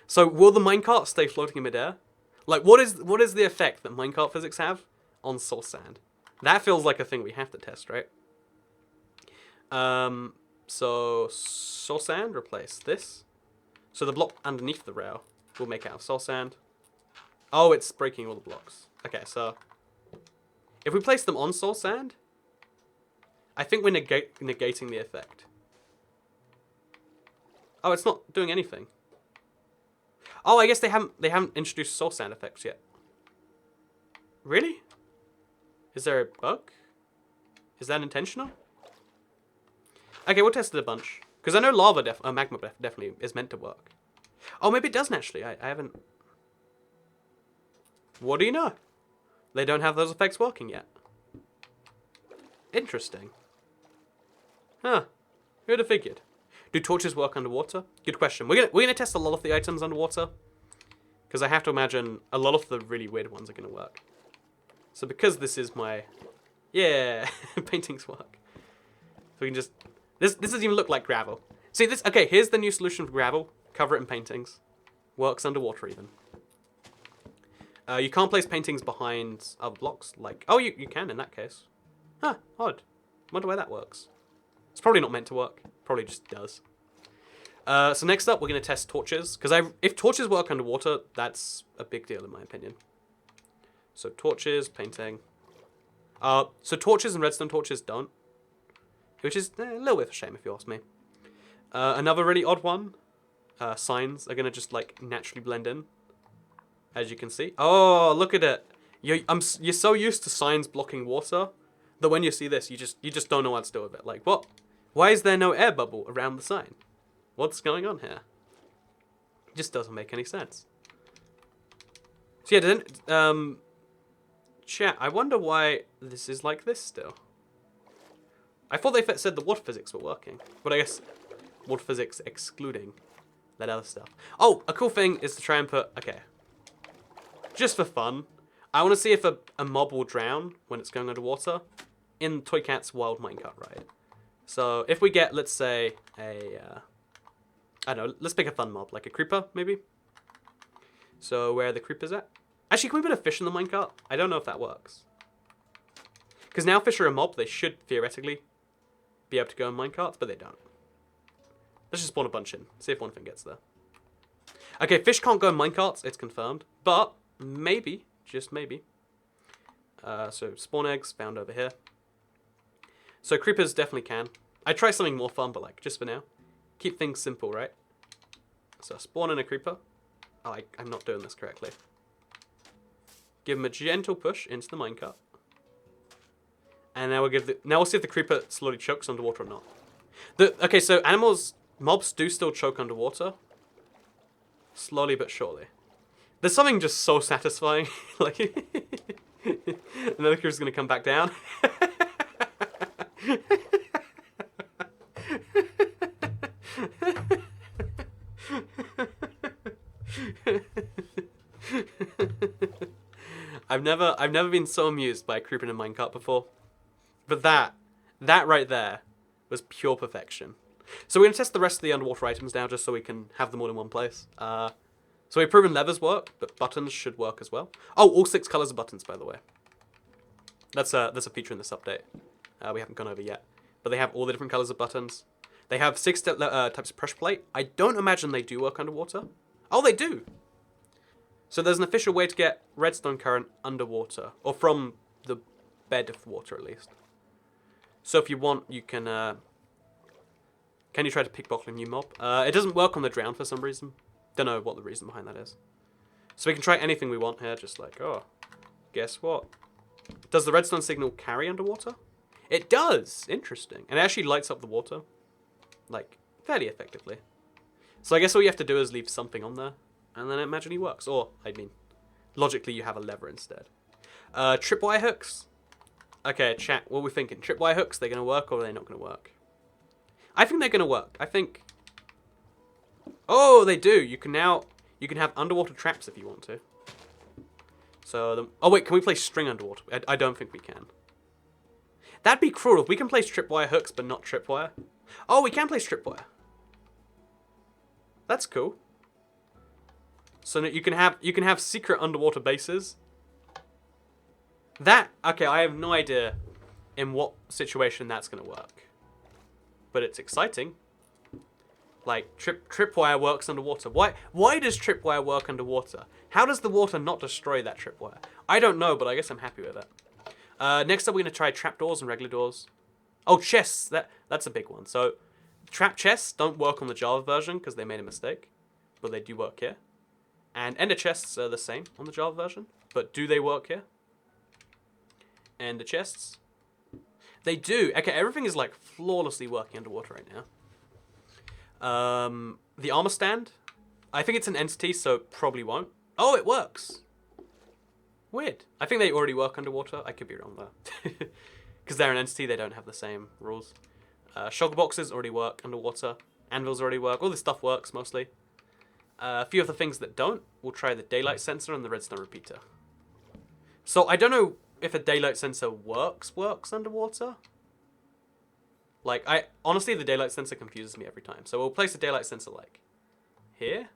So will the minecart stay floating in midair? Like, what is the effect that minecart physics have on soul sand? That feels like a thing we have to test, right? So soul sand, replace this. So the block underneath the rail will make out of soul sand. Oh, it's breaking all the blocks. Okay, so if we place them on soul sand, I think we're negating the effect. Oh, it's not doing anything. Oh, I guess they haven't introduced soul sand effects yet. Really? Is there a bug? Is that intentional? Okay, we'll test it a bunch. Because I know magma definitely is meant to work. Oh, maybe it doesn't actually. I haven't... What do you know? They don't have those effects working yet. Interesting. Huh. Who'd have figured? Do torches work underwater? Good question. We're gonna test a lot of the items underwater. Because I have to imagine a lot of the really weird ones are gonna work. So because this is my... Yeah, paintings work. So we can just... This doesn't even look like gravel. See this? Okay, here's the new solution for gravel. Cover it in paintings. Works underwater even. You can't place paintings behind other blocks. Like, oh, you can in that case. Huh, odd. Wonder why that works. It's probably not meant to work. Probably just does. So next up, we're going to test torches. Because if torches work underwater, that's a big deal in my opinion. So torches, painting. So torches and redstone torches don't. Which is a little bit of a shame if you ask me. Another really odd one. signs are gonna just like naturally blend in, as you can see. Oh, look at it! You're so used to signs blocking water that when you see this, you just don't know what to do with it. Like, what? Why is there no air bubble around the sign? What's going on here? It just doesn't make any sense. So yeah, chat, I wonder why this is like this still. I thought they said the water physics were working, but I guess water physics excluding that other stuff. Oh, a cool thing is to try and put, okay, just for fun, I want to see if a mob will drown when it's going underwater in Toy Cat's Wild Minecart Ride. So if we get, let's say, I don't know, let's pick a fun mob, like a creeper, maybe. So where are the creepers at? Actually, can we put a fish in the minecart? I don't know if that works. Because now fish are a mob, they should theoretically be able to go in minecarts, but they don't. Let's just spawn a bunch in, see if one thing gets there. Okay, fish can't go in minecarts, it's confirmed. But, maybe, just maybe. So, spawn eggs found over here. So, creepers definitely can. I'd try something more fun, but like, just for now. Keep things simple, right? So, spawn in a creeper. Oh, I'm not doing this correctly. Give him a gentle push into the minecart. And now we'll see if the creeper slowly chokes underwater or not. Okay, so mobs do still choke underwater. Slowly but surely. There's something just so satisfying. Like, another creeper's gonna come back down. I've never been so amused by a creeper in a minecart before. But that right there was pure perfection. So we're going to test the rest of the underwater items now, just so we can have them all in one place. So we've proven levers work, but buttons should work as well. Oh, all 6 colors of buttons, by the way. That's a feature in this update. We haven't gone over yet. But they have all the different colors of buttons. They have 6 types of pressure plate. I don't imagine they do work underwater. Oh, they do! So there's an official way to get redstone current underwater. Or from the bed of water, at least. So if you want, you can you try to pickpocket a new mob? It doesn't work on the drown for some reason. Don't know what the reason behind that is. So we can try anything we want here, just like, oh, guess what? Does the redstone signal carry underwater? It does! Interesting. And it actually lights up the water, like, fairly effectively. So I guess all you have to do is leave something on there, and then it magically works. Or, I mean, logically you have a lever instead. Tripwire hooks. Okay, chat, what are we thinking? Tripwire hooks, they're going to work or are they not going to work? I think they're going to work. I think... Oh, they do. You can have underwater traps if you want to. So, oh wait, can we place string underwater? I don't think we can. That'd be cruel if we can place tripwire hooks but not tripwire. Oh, we can place tripwire. That's cool. So that you can have secret underwater bases. Okay, I have no idea in what situation that's going to work. But it's exciting. Like, tripwire works underwater. Why does tripwire work underwater? How does the water not destroy that tripwire? I don't know, but I guess I'm happy with it. Next up, we're going to try trapdoors and regular doors. Oh, chests. That's a big one. So, trap chests don't work on the Java version because they made a mistake. But they do work here. And ender chests are the same on the Java version. But do they work here? And the chests? They do. Okay, everything is like flawlessly working underwater right now. The armor stand. I think it's an entity, so probably won't. Oh, it works. Weird. I think they already work underwater. I could be wrong though. Because they're an entity, they don't have the same rules. Shulker boxes already work underwater. Anvils already work. All this stuff works mostly. A few of the things that don't, we'll try the daylight sensor and the redstone repeater. So I don't know if a daylight sensor works underwater. Like, honestly, the daylight sensor confuses me every time. So we'll place a daylight sensor, like, here.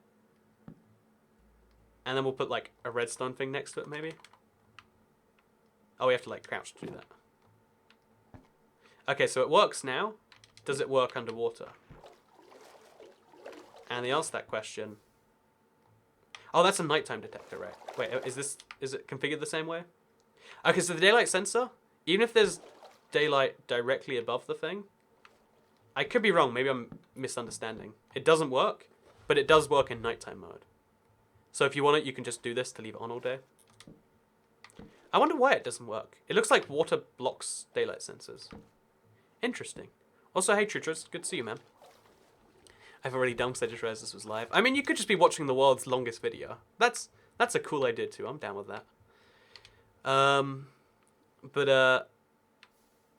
And then we'll put, like, a redstone thing next to it, maybe. Oh, we have to, like, crouch to do that. Okay, so it works now. Does it work underwater? And the answer to that question... Oh, that's a nighttime detector, right? Wait, is it configured the same way? Okay, so the daylight sensor, even if there's daylight directly above the thing, I could be wrong. Maybe I'm misunderstanding. It doesn't work, but it does work in nighttime mode. So if you want it, you can just do this to leave it on all day. I wonder why it doesn't work. It looks like water blocks daylight sensors. Interesting. Also, hey Tritras, good to see you, man. I've already done because I just realized this was live. I mean, you could just be watching the world's longest video. That's a cool idea too. I'm down with that.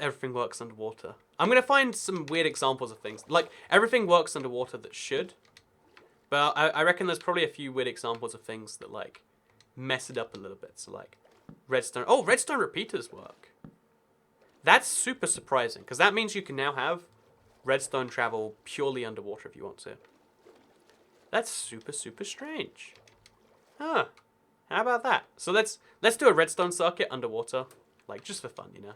Everything works underwater. I'm gonna find some weird examples of things. Like, everything works underwater that should. But I reckon there's probably a few weird examples of things that, like, mess it up a little bit. So, like, redstone. Oh, redstone repeaters work. That's super surprising, because that means you can now have redstone travel purely underwater if you want to. That's super, super strange. Huh. How about that? So let's do a redstone circuit underwater. Like, just for fun, you know.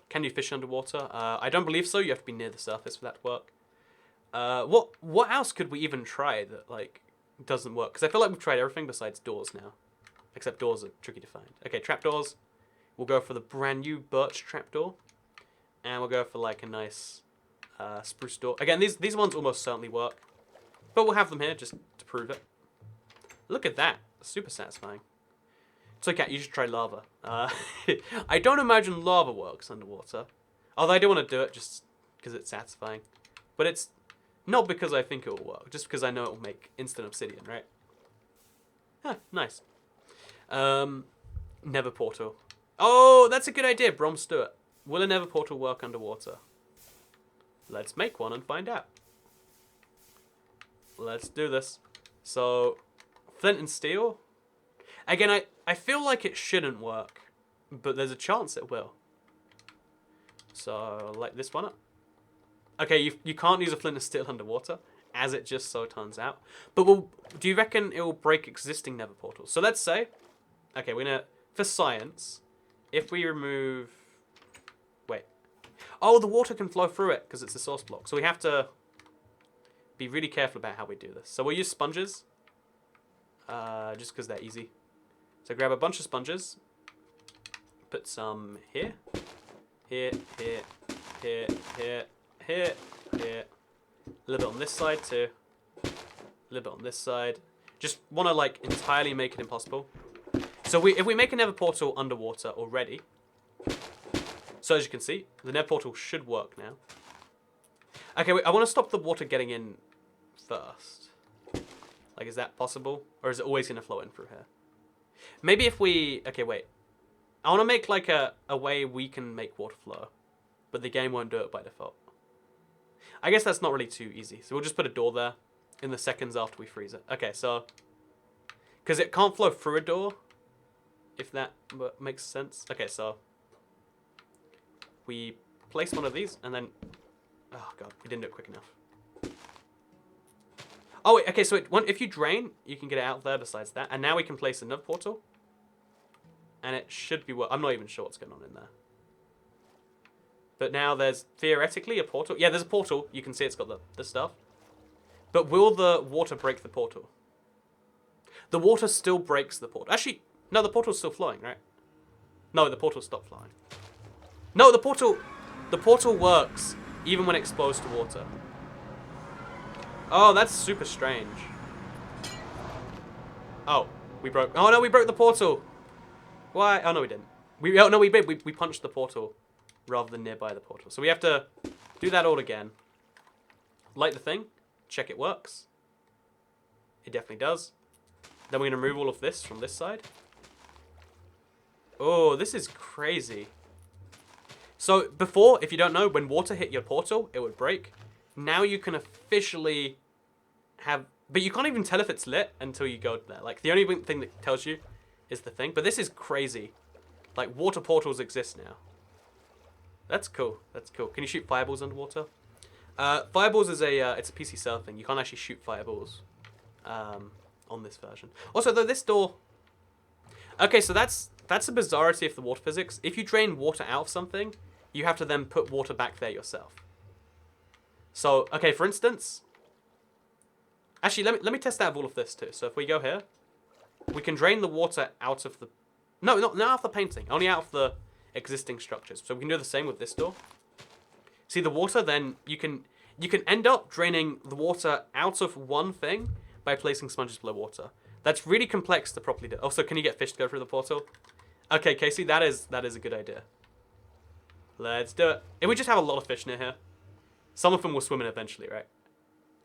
Can you fish underwater? I don't believe so. You have to be near the surface for that to work. What else could we even try that, like, doesn't work? Because I feel like we've tried everything besides doors now. Except doors are tricky to find. Okay, trapdoors. We'll go for the brand new birch trapdoor. And we'll go for, like, a nice spruce door. Again, these ones almost certainly work. But we'll have them here just to prove it. Look at that. Super satisfying. So, Cat, you should try lava. I don't imagine lava works underwater. Although I do want to do it just because it's satisfying. But it's not because I think it will work. Just because I know it will make instant obsidian, right? Huh, nice. Nether portal. Oh, that's a good idea, Brom Stewart. Will a nether portal work underwater? Let's make one and find out. Let's do this. So, flint and steel. Again, I feel like it shouldn't work, but there's a chance it will. So, light this one up. Okay, you can't use a flint and steel underwater, as it just so turns out. But do you reckon it will break existing nether portals? So let's say, okay, we're gonna, for science, if we remove, wait. Oh, the water can flow through it because it's a source block. So we have to be really careful about how we do this. So we'll use sponges, just because they're easy. So grab a bunch of sponges, put some here, here, here, here, here, here, here. A little bit on this side too. A little bit on this side. Just want to, like, entirely make it impossible. So if we make a nether portal underwater already, so as you can see, the nether portal should work now. Okay, wait, I want to stop the water getting in first. Like, is that possible? Or is it always going to flow in through here? Maybe if we... Okay, wait. I want to make, like, a way we can make water flow. But the game won't do it by default. I guess that's not really too easy. So we'll just put a door there in the seconds after we freeze it. Okay, so... Because it can't flow through a door, if that makes sense. Okay, so... We place one of these, and then... Oh, God, we didn't do it quick enough. Oh, wait, okay, so if you drain, you can get it out there besides that. And now we can place another portal. And it should be... I'm not even sure what's going on in there. But now there's theoretically a portal. Yeah, there's a portal. You can see it's got the stuff. But will the water break the portal? The water still breaks the portal. Actually, no, the portal's still flowing, right? No, the portal stopped flowing. No, the portal works even when exposed to water. Oh, that's super strange. Oh, we broke. Oh no, we broke the portal. Why? Oh no, we didn't. Oh no, we did. We punched the portal rather than nearby the portal. So we have to do that all again. Light the thing. Check it works. It definitely does. Then we're going to remove all of this from this side. Oh, this is crazy. So before, if you don't know, when water hit your portal, it would break. Now you can officially have... But you can't even tell if it's lit until you go there. Like, the only thing that tells you is the thing. But this is crazy. Like, water portals exist now. That's cool. That's cool. Can you shoot fireballs underwater? Fireballs is it's a PC server thing. You can't actually shoot fireballs on this version. Also, though, this door... Okay, so that's a bizarrity of the water physics. If you drain water out of something, you have to then put water back there yourself. So, okay, for instance... Actually, let me test out all of this too. So if we go here, we can drain the water out of the... No, not out of the painting. Only out of the existing structures. So we can do the same with this door. See, the water then, you can you can end up draining the water out of one thing by placing sponges below water. That's really complex to properly do. Also, can you get fish to go through the portal? Okay, Casey, that is a good idea. Let's do it. If we just have a lot of fish near here, some of them will swim in eventually, right?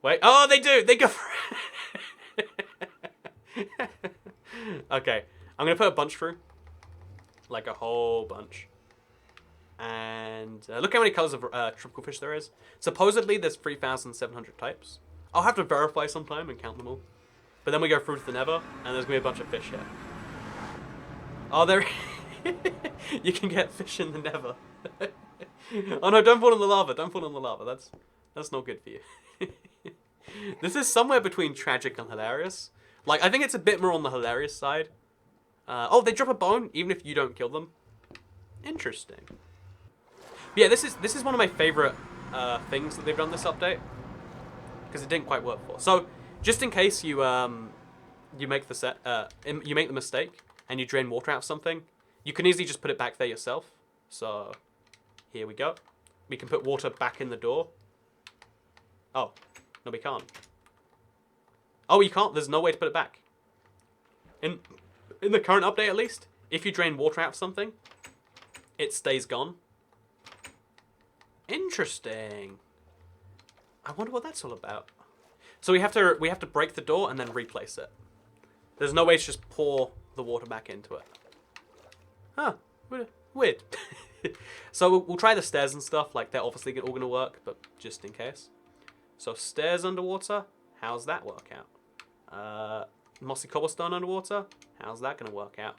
Wait. Oh, they do. They go for it. Okay. I'm going to put a bunch through. Like a whole bunch. And look how many colors of tropical fish there is. Supposedly, there's 3,700 types. I'll have to verify sometime and count them all. But then we go through to the Nether, and there's going to be a bunch of fish here. Oh, there... You can get fish in the Nether. Oh no, don't fall in the lava. Don't fall in the lava. That's not good for you. This is somewhere between tragic and hilarious. Like, I think it's a bit more on the hilarious side. Oh, they drop a bone even if you don't kill them. Interesting. But yeah, this is one of my favorite things that they've done this update, because it didn't quite work for. So, just in case you make the mistake and you drain water out of something, you can easily just put it back there yourself. So, here we go. We can put water back in the door. Oh, no, we can't. Oh, you can't. There's no way to put it back. In the current update, at least, if you drain water out of something, it stays gone. Interesting. I wonder what that's all about. So we have to break the door and then replace it. There's no way to just pour the water back into it. Huh. Weird. So we'll try the stairs and stuff. Like, they're obviously all going to work, but just in case. So stairs underwater. How's that work out? Mossy cobblestone underwater. How's that going to work out?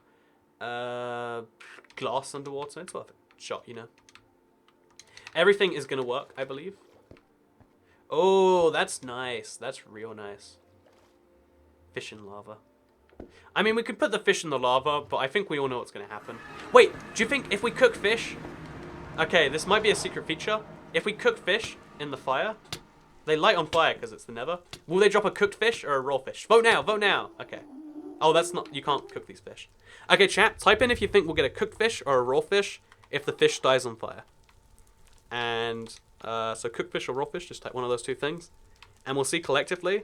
Glass underwater. It's worth a shot, you know. Everything is going to work, I believe. Oh, that's nice. That's real nice. Fish in lava. I mean, we could put the fish in the lava, but I think we all know what's going to happen. Wait, do you think if we cook fish... Okay, this might be a secret feature. If we cook fish in the fire, they light on fire because it's the Nether. Will they drop a cooked fish or a raw fish? Vote now, vote now. Okay. Oh, that's not... You can't cook these fish. Okay, chat, type in if you think we'll get a cooked fish or a raw fish if the fish dies on fire. And, so cooked fish or raw fish, just type one of those two things. And we'll see collectively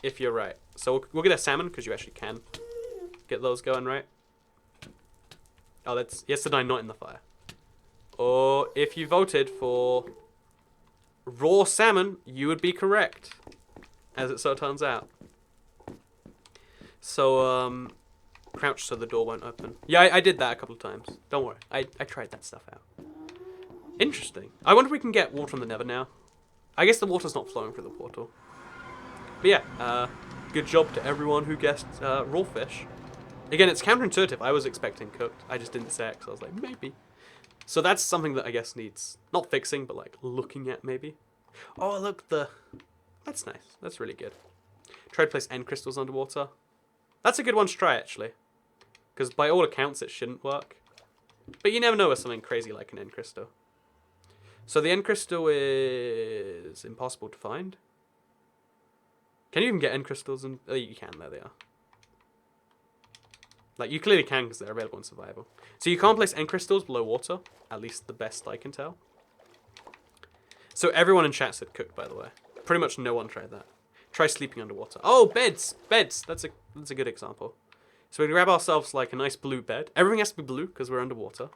if you're right. So we'll get a salmon, because you actually can get those going, right? Oh, that's... Yes to die not in the fire. Or if you voted for raw salmon, you would be correct. As it so turns out. So, crouch so the door won't open. Yeah, I did that a couple of times. Don't worry. I tried that stuff out. Interesting. I wonder if we can get water in the Nether now. I guess the water's not flowing through the portal. But yeah, good job to everyone who guessed raw fish. Again, it's counterintuitive. I was expecting cooked. I just didn't say it because I was like, maybe. So that's something that I guess needs, not fixing, but like looking at maybe. Oh, look, that's nice. That's really good. Try to place end crystals underwater. That's a good one to try, actually. Because by all accounts, it shouldn't work. But you never know with something crazy like an end crystal. So the end crystal is impossible to find. Can you even get end crystals? Oh, you can. There they are. Like, you clearly can because they're available in survival. So you can't place end crystals below water. At least the best I can tell. So everyone in chat said cooked, by the way. Pretty much no one tried that. Try sleeping underwater. Oh, beds! Beds! That's a good example. So we grab ourselves like a nice blue bed. Everything has to be blue because we're underwater.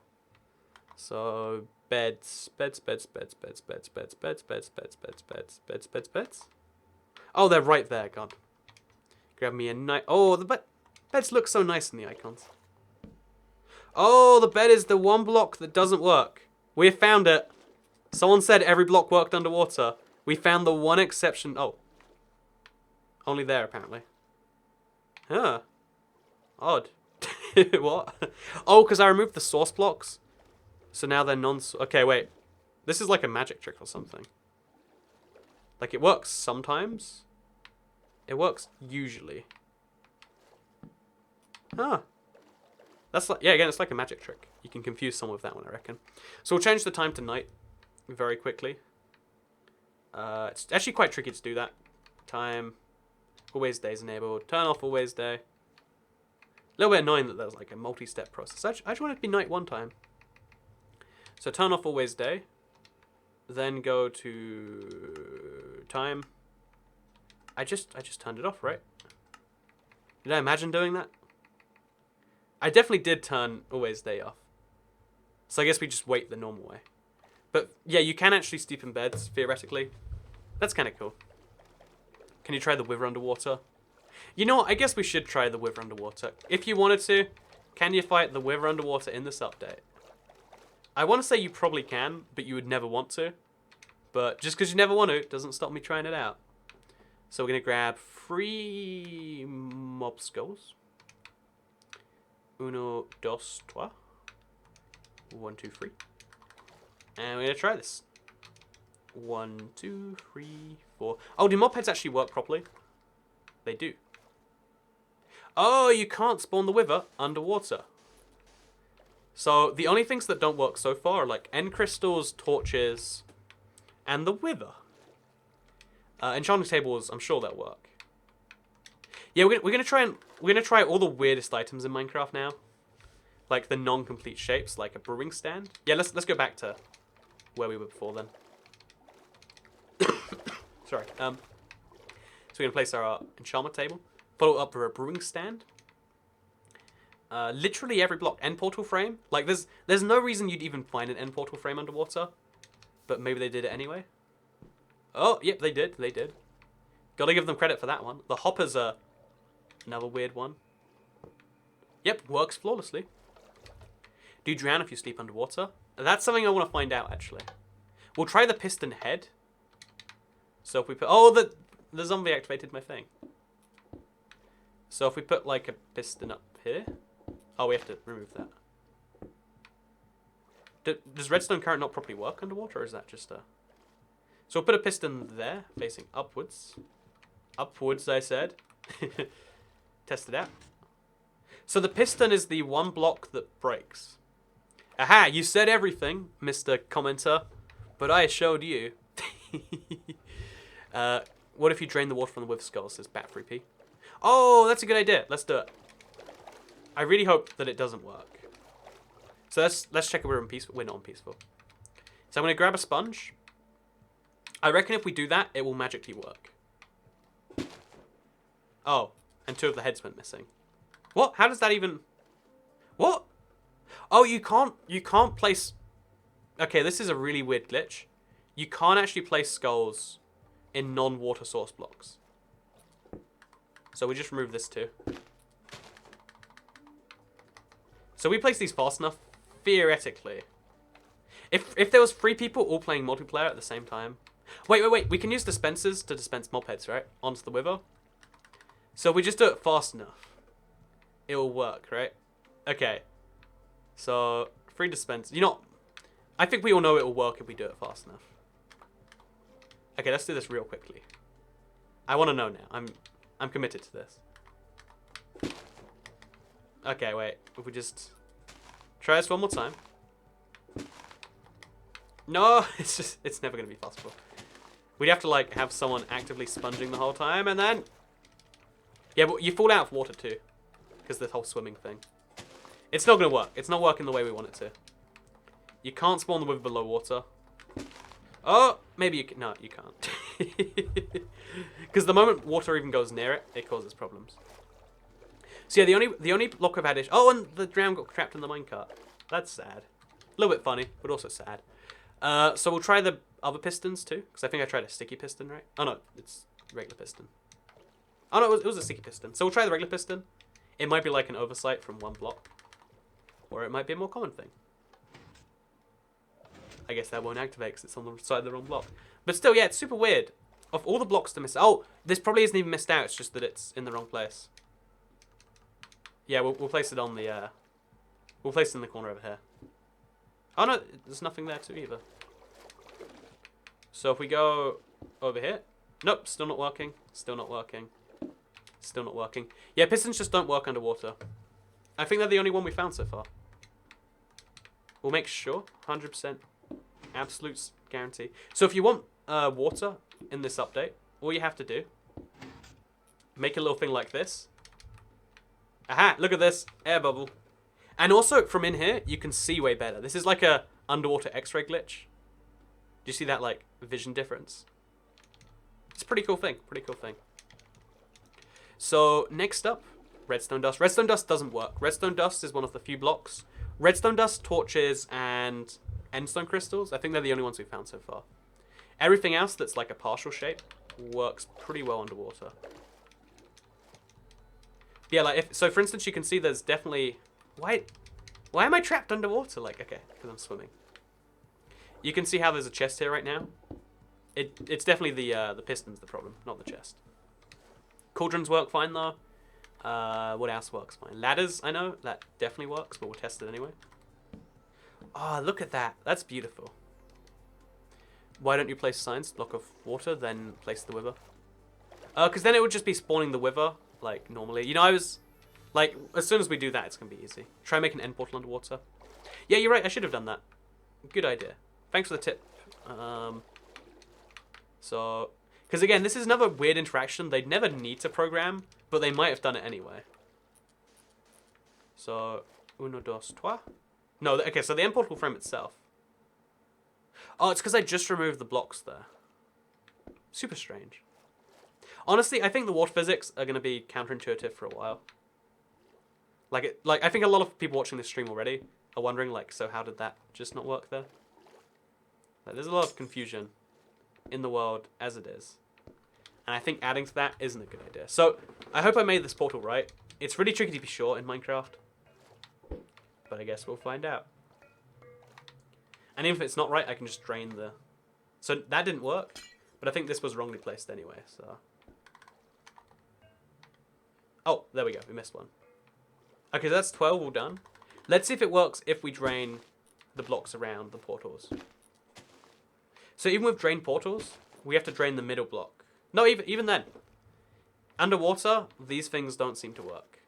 So beds. Oh, they're right there, God. Grab me a nice... Oh, the beds look so nice in the icons. Oh, the bed is the one block that doesn't work. We have found it. Someone said every block worked underwater. We found the one exception. Oh. Only there, apparently. Huh. Odd. What? Oh, because I removed the source blocks. So now they're okay, wait. This is like a magic trick or something. Like, it works sometimes. It works usually. Huh. That's like, yeah, again, it's like a magic trick. You can confuse someone with that one, I reckon. So we'll change the time to night very quickly. It's actually quite tricky to do that. Time, always day is enabled. Turn off always day. A little bit annoying that there's like a multi-step process. I just want it to be night one time. So turn off always day. Then go to time. I just turned it off, right? Did I imagine doing that? I definitely did turn always day off. So I guess we just wait the normal way. But yeah, you can actually sleep in beds, theoretically. That's kind of cool. Can you try the Wither underwater? You know what? I guess we should try the Wither underwater. If you wanted to, can you fight the Wither underwater in this update? I want to say you probably can, but you would never want to. But just because you never want to, doesn't stop me trying it out. So we're going to grab 3 mob skulls. Uno, dos, trois. 1, 2, 3. And we're going to try this. 1, 2, 3, 4. Oh, do mob heads actually work properly? They do. Oh, you can't spawn the Wither underwater. So the only things that don't work so far are like end crystals, torches, and the Wither. Enchanting tables, I'm sure they'll work. Yeah, we're gonna try all the weirdest items in Minecraft now, like the non-complete shapes, like a brewing stand. Yeah, let's go back to where we were before then. Sorry. So we're gonna place our enchantment table, follow up with a brewing stand. Literally every block. End portal frame. Like there's no reason you'd even find an end portal frame underwater, but maybe they did it anyway. Oh, yep, they did. They did. Gotta give them credit for that one. The hoppers are another weird one. Yep, works flawlessly. Do you drown if you sleep underwater? That's something I want to find out, actually. We'll try the piston head. So if we put... Oh, the zombie activated my thing. So if we put, like, a piston up here... Oh, we have to remove that. Does redstone current not properly work underwater, or is that just a... So we'll put a piston there, facing upwards. Upwards, I said. Test it out. So the piston is the one block that breaks. Aha, you said everything, Mr. Commenter, but I showed you. What if you drain the water from the Wither skulls, says Bat3P. Oh, that's a good idea. Let's do it. I really hope that it doesn't work. So let's check if we're in peaceful. We're not in peaceful. So I'm going to grab a sponge. I reckon if we do that, it will magically work. Oh, and 2 of the heads went missing. What? How does that even... What? Oh, you can't place... Okay, this is a really weird glitch. You can't actually place skulls in non-water source blocks. So we just remove this too. So we place these fast enough, theoretically. If there was 3 people all playing multiplayer at the same time... Wait. We can use dispensers to dispense mob heads, right? Onto the Wither. So we just do it fast enough. It will work, right? Okay. So, 3 dispensers. You know, I think we all know it will work if we do it fast enough. Okay, let's do this real quickly. I want to know now. I'm committed to this. Okay, wait. If we just try this one more time. No, it's never going to be possible. We'd have to, like, have someone actively sponging the whole time, and then... Yeah, but you fall out of water, too. Because the whole swimming thing. It's not going to work. It's not working the way we want it to. You can't spawn the Wither below water. Oh, maybe you can... No, you can't. Because the moment water even goes near it, it causes problems. So yeah, the only block we've had is... Oh, and the drown got trapped in the minecart. That's sad. A little bit funny, but also sad. So we'll try the other pistons too, because I think I tried a sticky piston, right? Oh no, it's regular piston. Oh no, it was a sticky piston. So we'll try the regular piston. It might be like an oversight from one block, or it might be a more common thing. I guess that won't activate because it's on the side of the wrong block. But still, yeah, it's super weird. Of all the blocks to miss... Oh, this probably isn't even missed out. It's just that it's in the wrong place. Yeah, we'll place it on the... We'll place it in the corner over here. Oh no, there's nothing there too either. So if we go over here... Nope, still not working. Still not working. Still not working. Yeah, pistons just don't work underwater. I think they're the only one we found so far. We'll make sure. 100%. Absolute guarantee. So if you want water in this update, all you have to do... Make a little thing like this. Aha, look at this. Air bubble. And also, from in here, you can see way better. This is like a underwater X-ray glitch. you see that, like, vision difference? It's a pretty cool thing. Pretty cool thing. So, next up, Redstone Dust. Redstone Dust doesn't work. Redstone Dust is one of the few blocks. Redstone Dust, torches, and endstone crystals, I think they're the only ones we've found so far. Everything else that's like a partial shape works pretty well underwater. Yeah, like, so for instance, you can see there's definitely... Why am I trapped underwater? Like, okay, because I'm swimming. You can see how there's a chest here right now. It's definitely the piston's the problem, not the chest. Cauldrons work fine though. What else works fine? Ladders, I know that definitely works, but we'll test it anyway. Oh, look at that. That's beautiful. Why don't you place signs, block of water, then place the wither? Because then it would just be spawning the wither, like, normally. You know, I was... Like, as soon as we do that, it's going to be easy. Try and make an end portal underwater. Yeah, you're right. I should have done that. Good idea. Thanks for the tip. So... Because, again, this is another weird interaction. They'd never need to program, but they might have done it anyway. So... Uno, dos, trois. No, okay, so the end portal frame itself. Oh, it's because I just removed the blocks there. Super strange. Honestly, I think the water physics are going to be counterintuitive for a while. Like, I think a lot of people watching this stream already are wondering, like, so how did that just not work there? Like, there's a lot of confusion in the world as it is. And I think adding to that isn't a good idea. So, I hope I made this portal right. It's really tricky to be sure in Minecraft. But I guess we'll find out. And even if it's not right, I can just drain the... So that didn't work, but I think this was wrongly placed anyway, so... Oh, there we go, we missed one. Okay, so that's 12 all done. Let's see if it works if we drain the blocks around the portals. So even with drained portals, we have to drain the middle block. No, even then. Underwater, these things don't seem to work.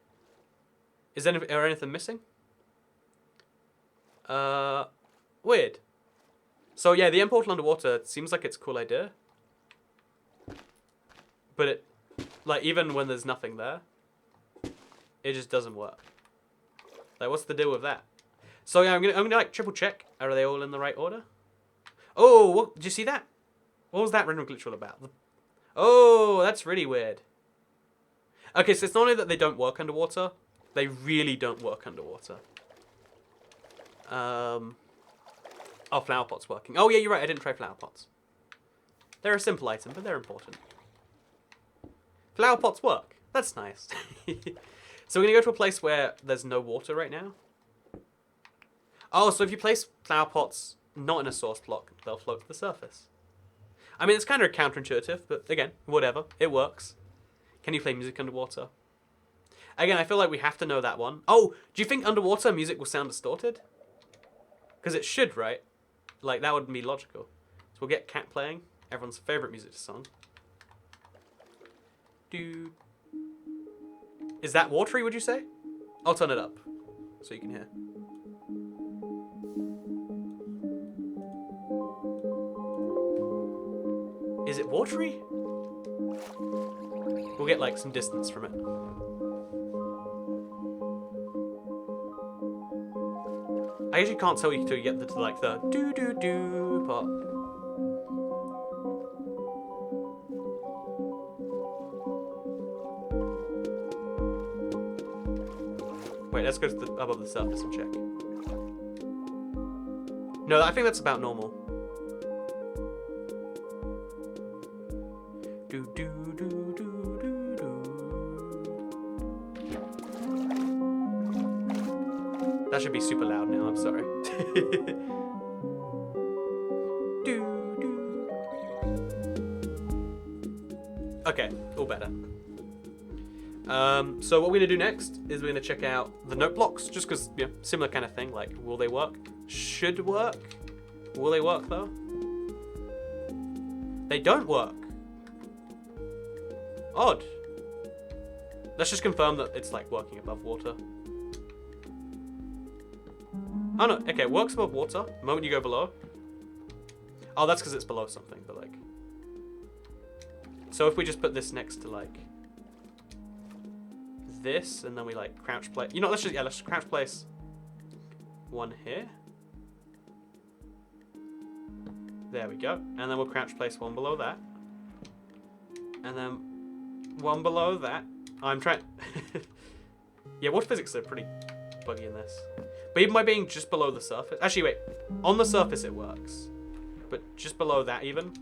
Are anything missing? Weird. So yeah, the end portal underwater seems like it's a cool idea. But it, like, even when there's nothing there, it just doesn't work. Like, what's the deal with that? So yeah, I'm gonna like triple check. Are they all in the right order? Oh, what, did you see that? What was that random glitch all about? Oh, that's really weird. Okay, so it's not only that they don't work underwater, they really don't work underwater. Oh, Flowerpots working. Oh yeah, you're right, I didn't try Flowerpots. They're a simple item, but they're important. Flowerpots work. That's nice. So we're going to go to a place where there's no water right now. Oh, so if you place Flowerpots not in a source block, they'll float to the surface. I mean, it's kind of counterintuitive, but again, whatever. It works. Can you play music underwater? Again, I feel like we have to know that one. Oh, do you think underwater music will sound distorted? Because it should, right? Like, that would be logical. So we'll get Cat playing. Everyone's favourite music song. Do. Is that watery, would you say? I'll turn it up so you can hear. Is it watery? We'll get, like, some distance from it. I actually can't tell you until you get the, like, the do-do-do part. Wait, let's go to above the surface and check. No, I think that's about normal. That should be super loud now, I'm sorry. Okay, all better. So what we're gonna do next is we're gonna check out the note blocks, just because, you know, similar kind of thing. Like, will they work? Should work. Will they work though? They don't work. Odd. Let's just confirm that it's like working above water. Oh no, okay, it works above water. The moment you go below. Oh, that's because it's below something, but like. So if we just put this next to like this, and then we like crouch place. You know, let's just crouch place one here. There we go. And then we'll crouch place one below that. And then one below that. I'm trying... Yeah, water physics are pretty buggy in this. But even by being just below the surface... Actually, wait. On the surface it works. But just below that even...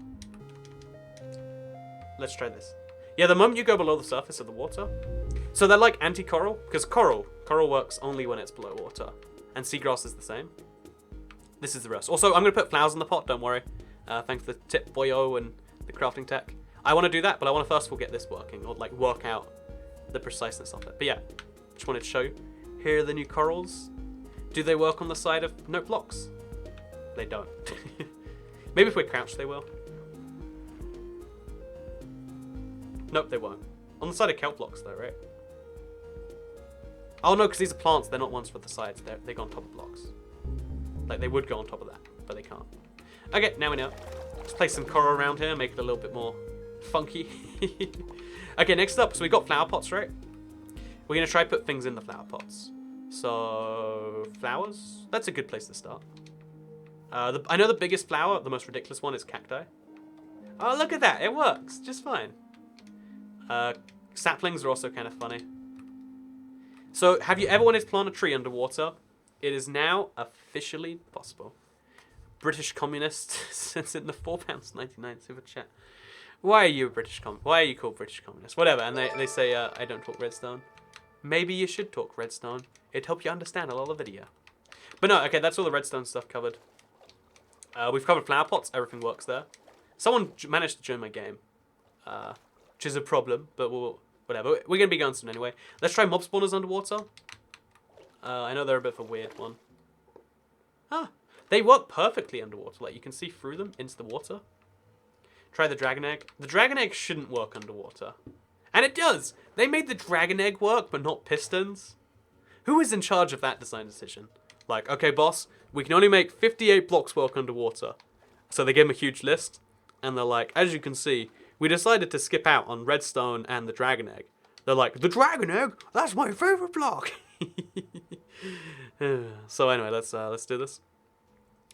Let's try this. Yeah, the moment you go below the surface of the water... So they're like anti-coral. Because coral works only when it's below water. And seagrass is the same. This is the rest. Also, I'm going to put flowers in the pot, don't worry. Thanks to the tip boyo and the crafting tech. I want to do that, but I want to first of all get this working. Or like work out the preciseness of it. But yeah, just wanted to show you. Here are the new corals. Do they work on the side of note blocks? They don't. Maybe if we're crouched they will. Nope, they won't. On the side of kelp blocks though, right? Oh no, because these are plants, they're not ones for the sides. They go on top of blocks. Like they would go on top of that, but they can't. Okay, now we know. Let's place some coral around here, make it a little bit more funky. Okay, next up, so we got flower pots, right? We're gonna try to put things in the flower pots. So, flowers? That's a good place to start. I know the biggest flower, the most ridiculous one, is cacti. Oh, look at that, it works just fine. Saplings are also kind of funny. So, have you ever wanted to plant a tree underwater? It is now officially possible. British communist sends in the £4.99 super chat. Why are you a British Why are you called British communist? Whatever, and they say I don't talk redstone. Maybe you should talk redstone. It'd help you understand a lot of the video. But no, okay, that's all the redstone stuff covered. We've covered flower pots. Everything works there. Someone managed to join my game, which is a problem, but whatever. We're going to be going soon anyway. Let's try mob spawners underwater. I know they're a bit of a weird one. Ah, they work perfectly underwater. Like, you can see through them into the water. Try the dragon egg. The dragon egg shouldn't work underwater. And it does! They made the dragon egg work, but not pistons. Who is in charge of that design decision? Like, okay, boss, we can only make 58 blocks work underwater. So they gave him a huge list. And they're like, as you can see, we decided to skip out on redstone and the dragon egg. They're like, the dragon egg? That's my favorite block! So anyway, let's do this.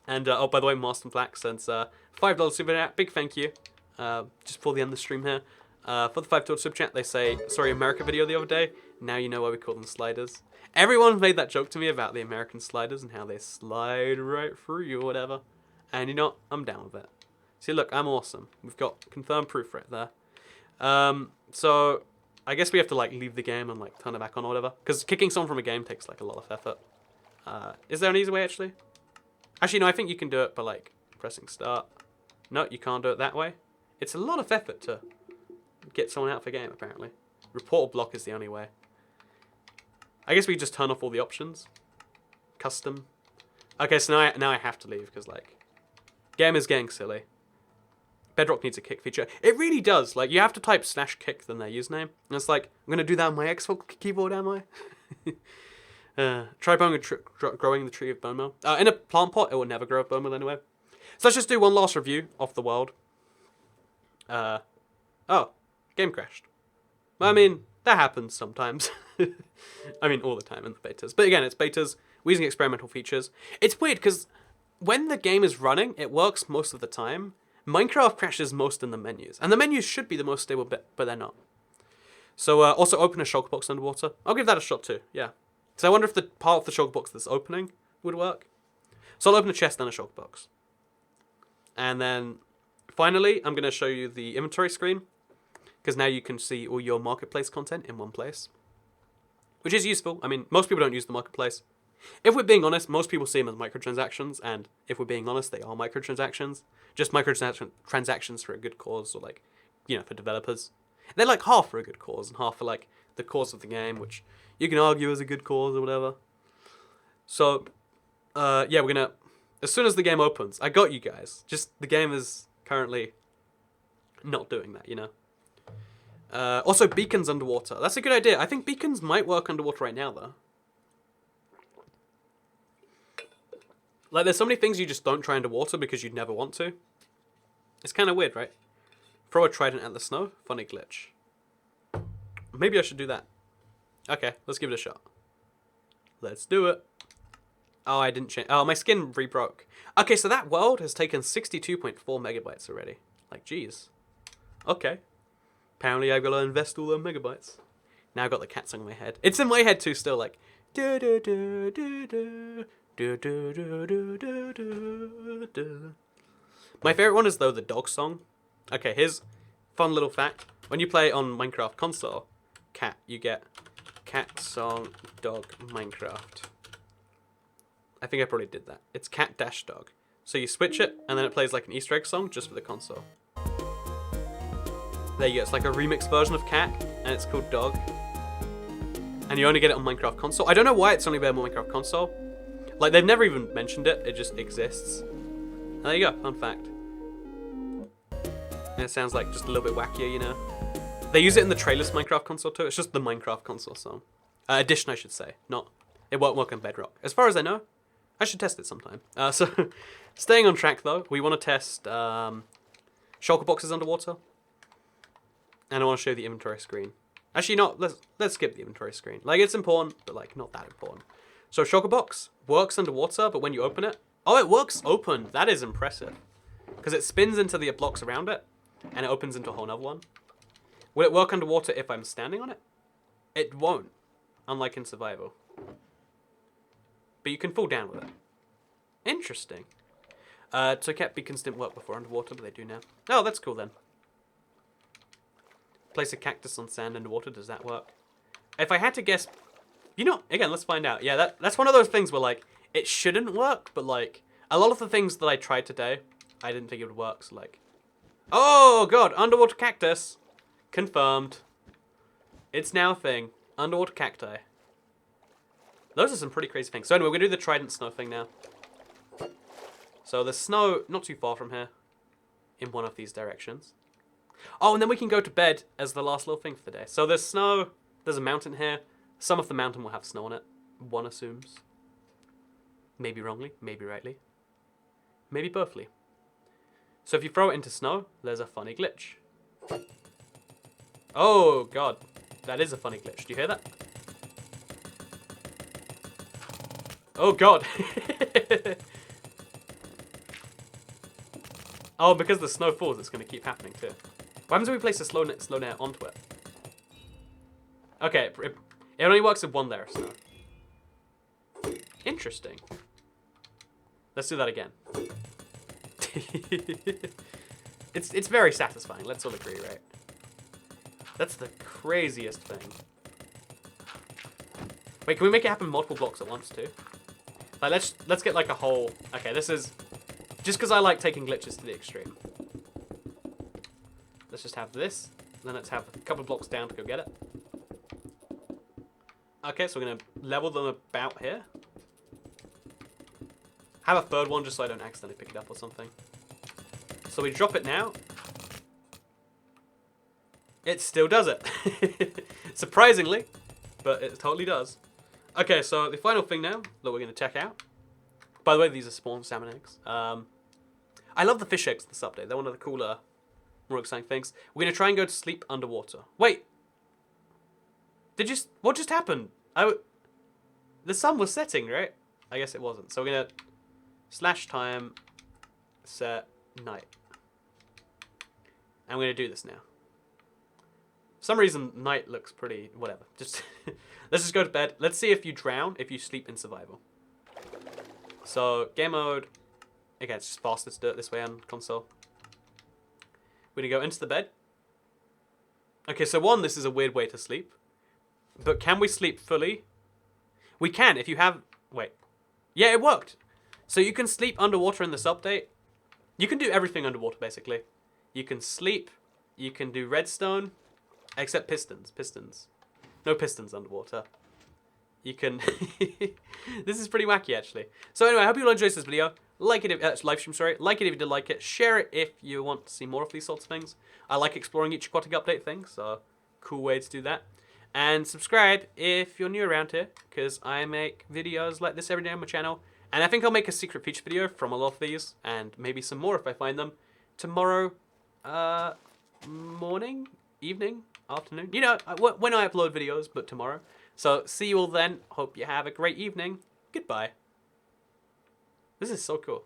And oh, by the way, Marston Black sends $5 super chat. Big thank you. Just before the end of the stream here. For the $5 super chat, they say, sorry, America video the other day. Now you know why we call them sliders. Everyone made that joke to me about the American sliders and how they slide right through you or whatever. And you know what? I'm down with it. See, look, I'm awesome. We've got confirmed proof right there. So I guess we have to like leave the game and like turn it back on or whatever. Because kicking someone from a game takes like a lot of effort. Is there an easy way actually? Actually, no, I think you can do it by like pressing start. No, you can't do it that way. It's a lot of effort to get someone out of the game, apparently. Report or block is the only way. I guess we just turn off all the options. Custom. Okay, so now I have to leave because like, game is getting silly. Bedrock needs a kick feature. It really does. Like, you have to type /kick than their username. And it's like, I'm going to do that on my Xbox keyboard, am I? Try growing the tree of bone meal. In a plant pot, it will never grow bone meal anyway. So let's just do one last review of the world. Oh, game crashed. Well, I mean, that happens sometimes. I mean, all the time in the betas. But again, it's betas. We're using experimental features. It's weird because when the game is running, it works most of the time. Minecraft crashes most in the menus. And the menus should be the most stable bit, but they're not. So also open a shulker box underwater. I'll give that a shot too, yeah. So I wonder if the part of the shulker box that's opening would work. So I'll open a chest and a shulker box. And then finally, I'm going to show you the inventory screen. Because now you can see all your marketplace content in one place. Which is useful. I mean, most people don't use the marketplace. If we're being honest, most people see them as microtransactions. And if we're being honest, they are microtransactions. Just microtransactions for a good cause or like, you know, for developers. They're like half for a good cause and half for like the cause of the game, which you can argue is a good cause or whatever. So, yeah, we're going to, as soon as the game opens, I got you guys. Just the game is currently not doing that, you know. Also, beacons underwater. That's a good idea. I think beacons might work underwater right now, though. Like, there's so many things you just don't try underwater because you'd never want to. It's kind of weird, right? Throw a trident at the snow. Funny glitch. Maybe I should do that. Okay, let's give it a shot. Let's do it. Oh, I didn't change. Oh, my skin rebroke. Okay, so that world has taken 62.4 megabytes already. Like, jeez. Okay. Apparently I've got to invest all the megabytes. Now I've got the cat song in my head. It's in my head too still, like... Do do do do do do do do do do do. My favorite one is, though, the dog song. Okay, here's fun little fact. When you play on Minecraft console, cat, you get cat song dog Minecraft. I think I probably did that. It's cat dash dog. So you switch it, and then it plays like an Easter egg song just for the console. There you go. It's like a remix version of cat, and it's called dog. And you only get it on Minecraft console. I don't know why it's only available on Minecraft console. Like, they've never even mentioned it. It just exists. And there you go. Fun fact. And it sounds like just a little bit wackier, you know. They use it in the trailers Minecraft console too. It's just the Minecraft console song. Edition, I should say. Not. It won't work on Bedrock. As far as I know. I should test it sometime. So, staying on track though, we want to test shulker boxes underwater. And I want to show you the inventory screen. Actually, not. Let's skip the inventory screen. Like, it's important, but like not that important. So, shulker box works underwater, but when you open it, oh, it works open. That is impressive, because it spins into the blocks around it, and it opens into a whole nother one. Will it work underwater if I'm standing on it? It won't, unlike in survival. But you can fall down with it. Interesting. Toket beacons didn't work before underwater, but they do now. Oh, that's cool then. Place a cactus on sand underwater. Does that work? If I had to guess, you know, again, let's find out. Yeah, that's one of those things where like it shouldn't work, but like a lot of the things that I tried today, I didn't think it would work. So like, oh god, underwater cactus, confirmed. It's now a thing. Underwater cacti. Those are some pretty crazy things. So anyway, we're going to do the Trident snow thing now. So there's snow not too far from here. In one of these directions. Oh, and then we can go to bed as the last little thing for the day. So there's snow. There's a mountain here. Some of the mountain will have snow on it. One assumes. Maybe wrongly. Maybe rightly. Maybe bothly. So if you throw it into snow, there's a funny glitch. Oh, God. That is a funny glitch. Do you hear that? Oh god. Oh, because the snow falls, it's going to keep happening too. What happens if we place a slow nair onto it? Okay, it only works with one layer of snow. Interesting. Let's do that again. It's very satisfying, let's all agree, right? That's the craziest thing. Wait, can we make it happen multiple blocks at once too? Like, let's get like a whole... Okay, this is... Just because I like taking glitches to the extreme. Let's just have this. Then let's have a couple of blocks down to go get it. Okay, so we're going to level them about here. Have a third one just so I don't accidentally pick it up or something. So we drop it now. It still does it. Surprisingly, but it totally does. Okay, so the final thing now that we're going to check out. By the way, these are spawn salmon eggs. I love the fish eggs this update. They're one of the cooler, more exciting things. We're going to try and go to sleep underwater. Wait. What just happened? The sun was setting, right? I guess it wasn't. So we're going to / time set night. And we're going to do this now. For some reason, night looks pretty... Whatever. Just let's just go to bed. Let's see if you drown, if you sleep in survival. So, game mode. Okay, it's just fast. Let's do it this way on console. We're going to go into the bed. Okay, so one, this is a weird way to sleep. But can we sleep fully? We can if you have... Wait. Yeah, it worked. So you can sleep underwater in this update. You can do everything underwater, basically. You can sleep. You can do redstone. Except pistons. Pistons. No pistons underwater. You can... This is pretty wacky, actually. So anyway, I hope you all enjoyed this video. Like it if... live stream, sorry. Like it if you did like it. Share it if you want to see more of these sorts of things. I like exploring each aquatic update thing, so cool way to do that. And subscribe if you're new around here, because I make videos like this every day on my channel. And I think I'll make a secret feature video from a lot of these, and maybe some more if I find them, tomorrow morning, evening, afternoon. You know, when I upload videos, but tomorrow. So see you all then. Hope you have a great evening. Goodbye. This is so cool.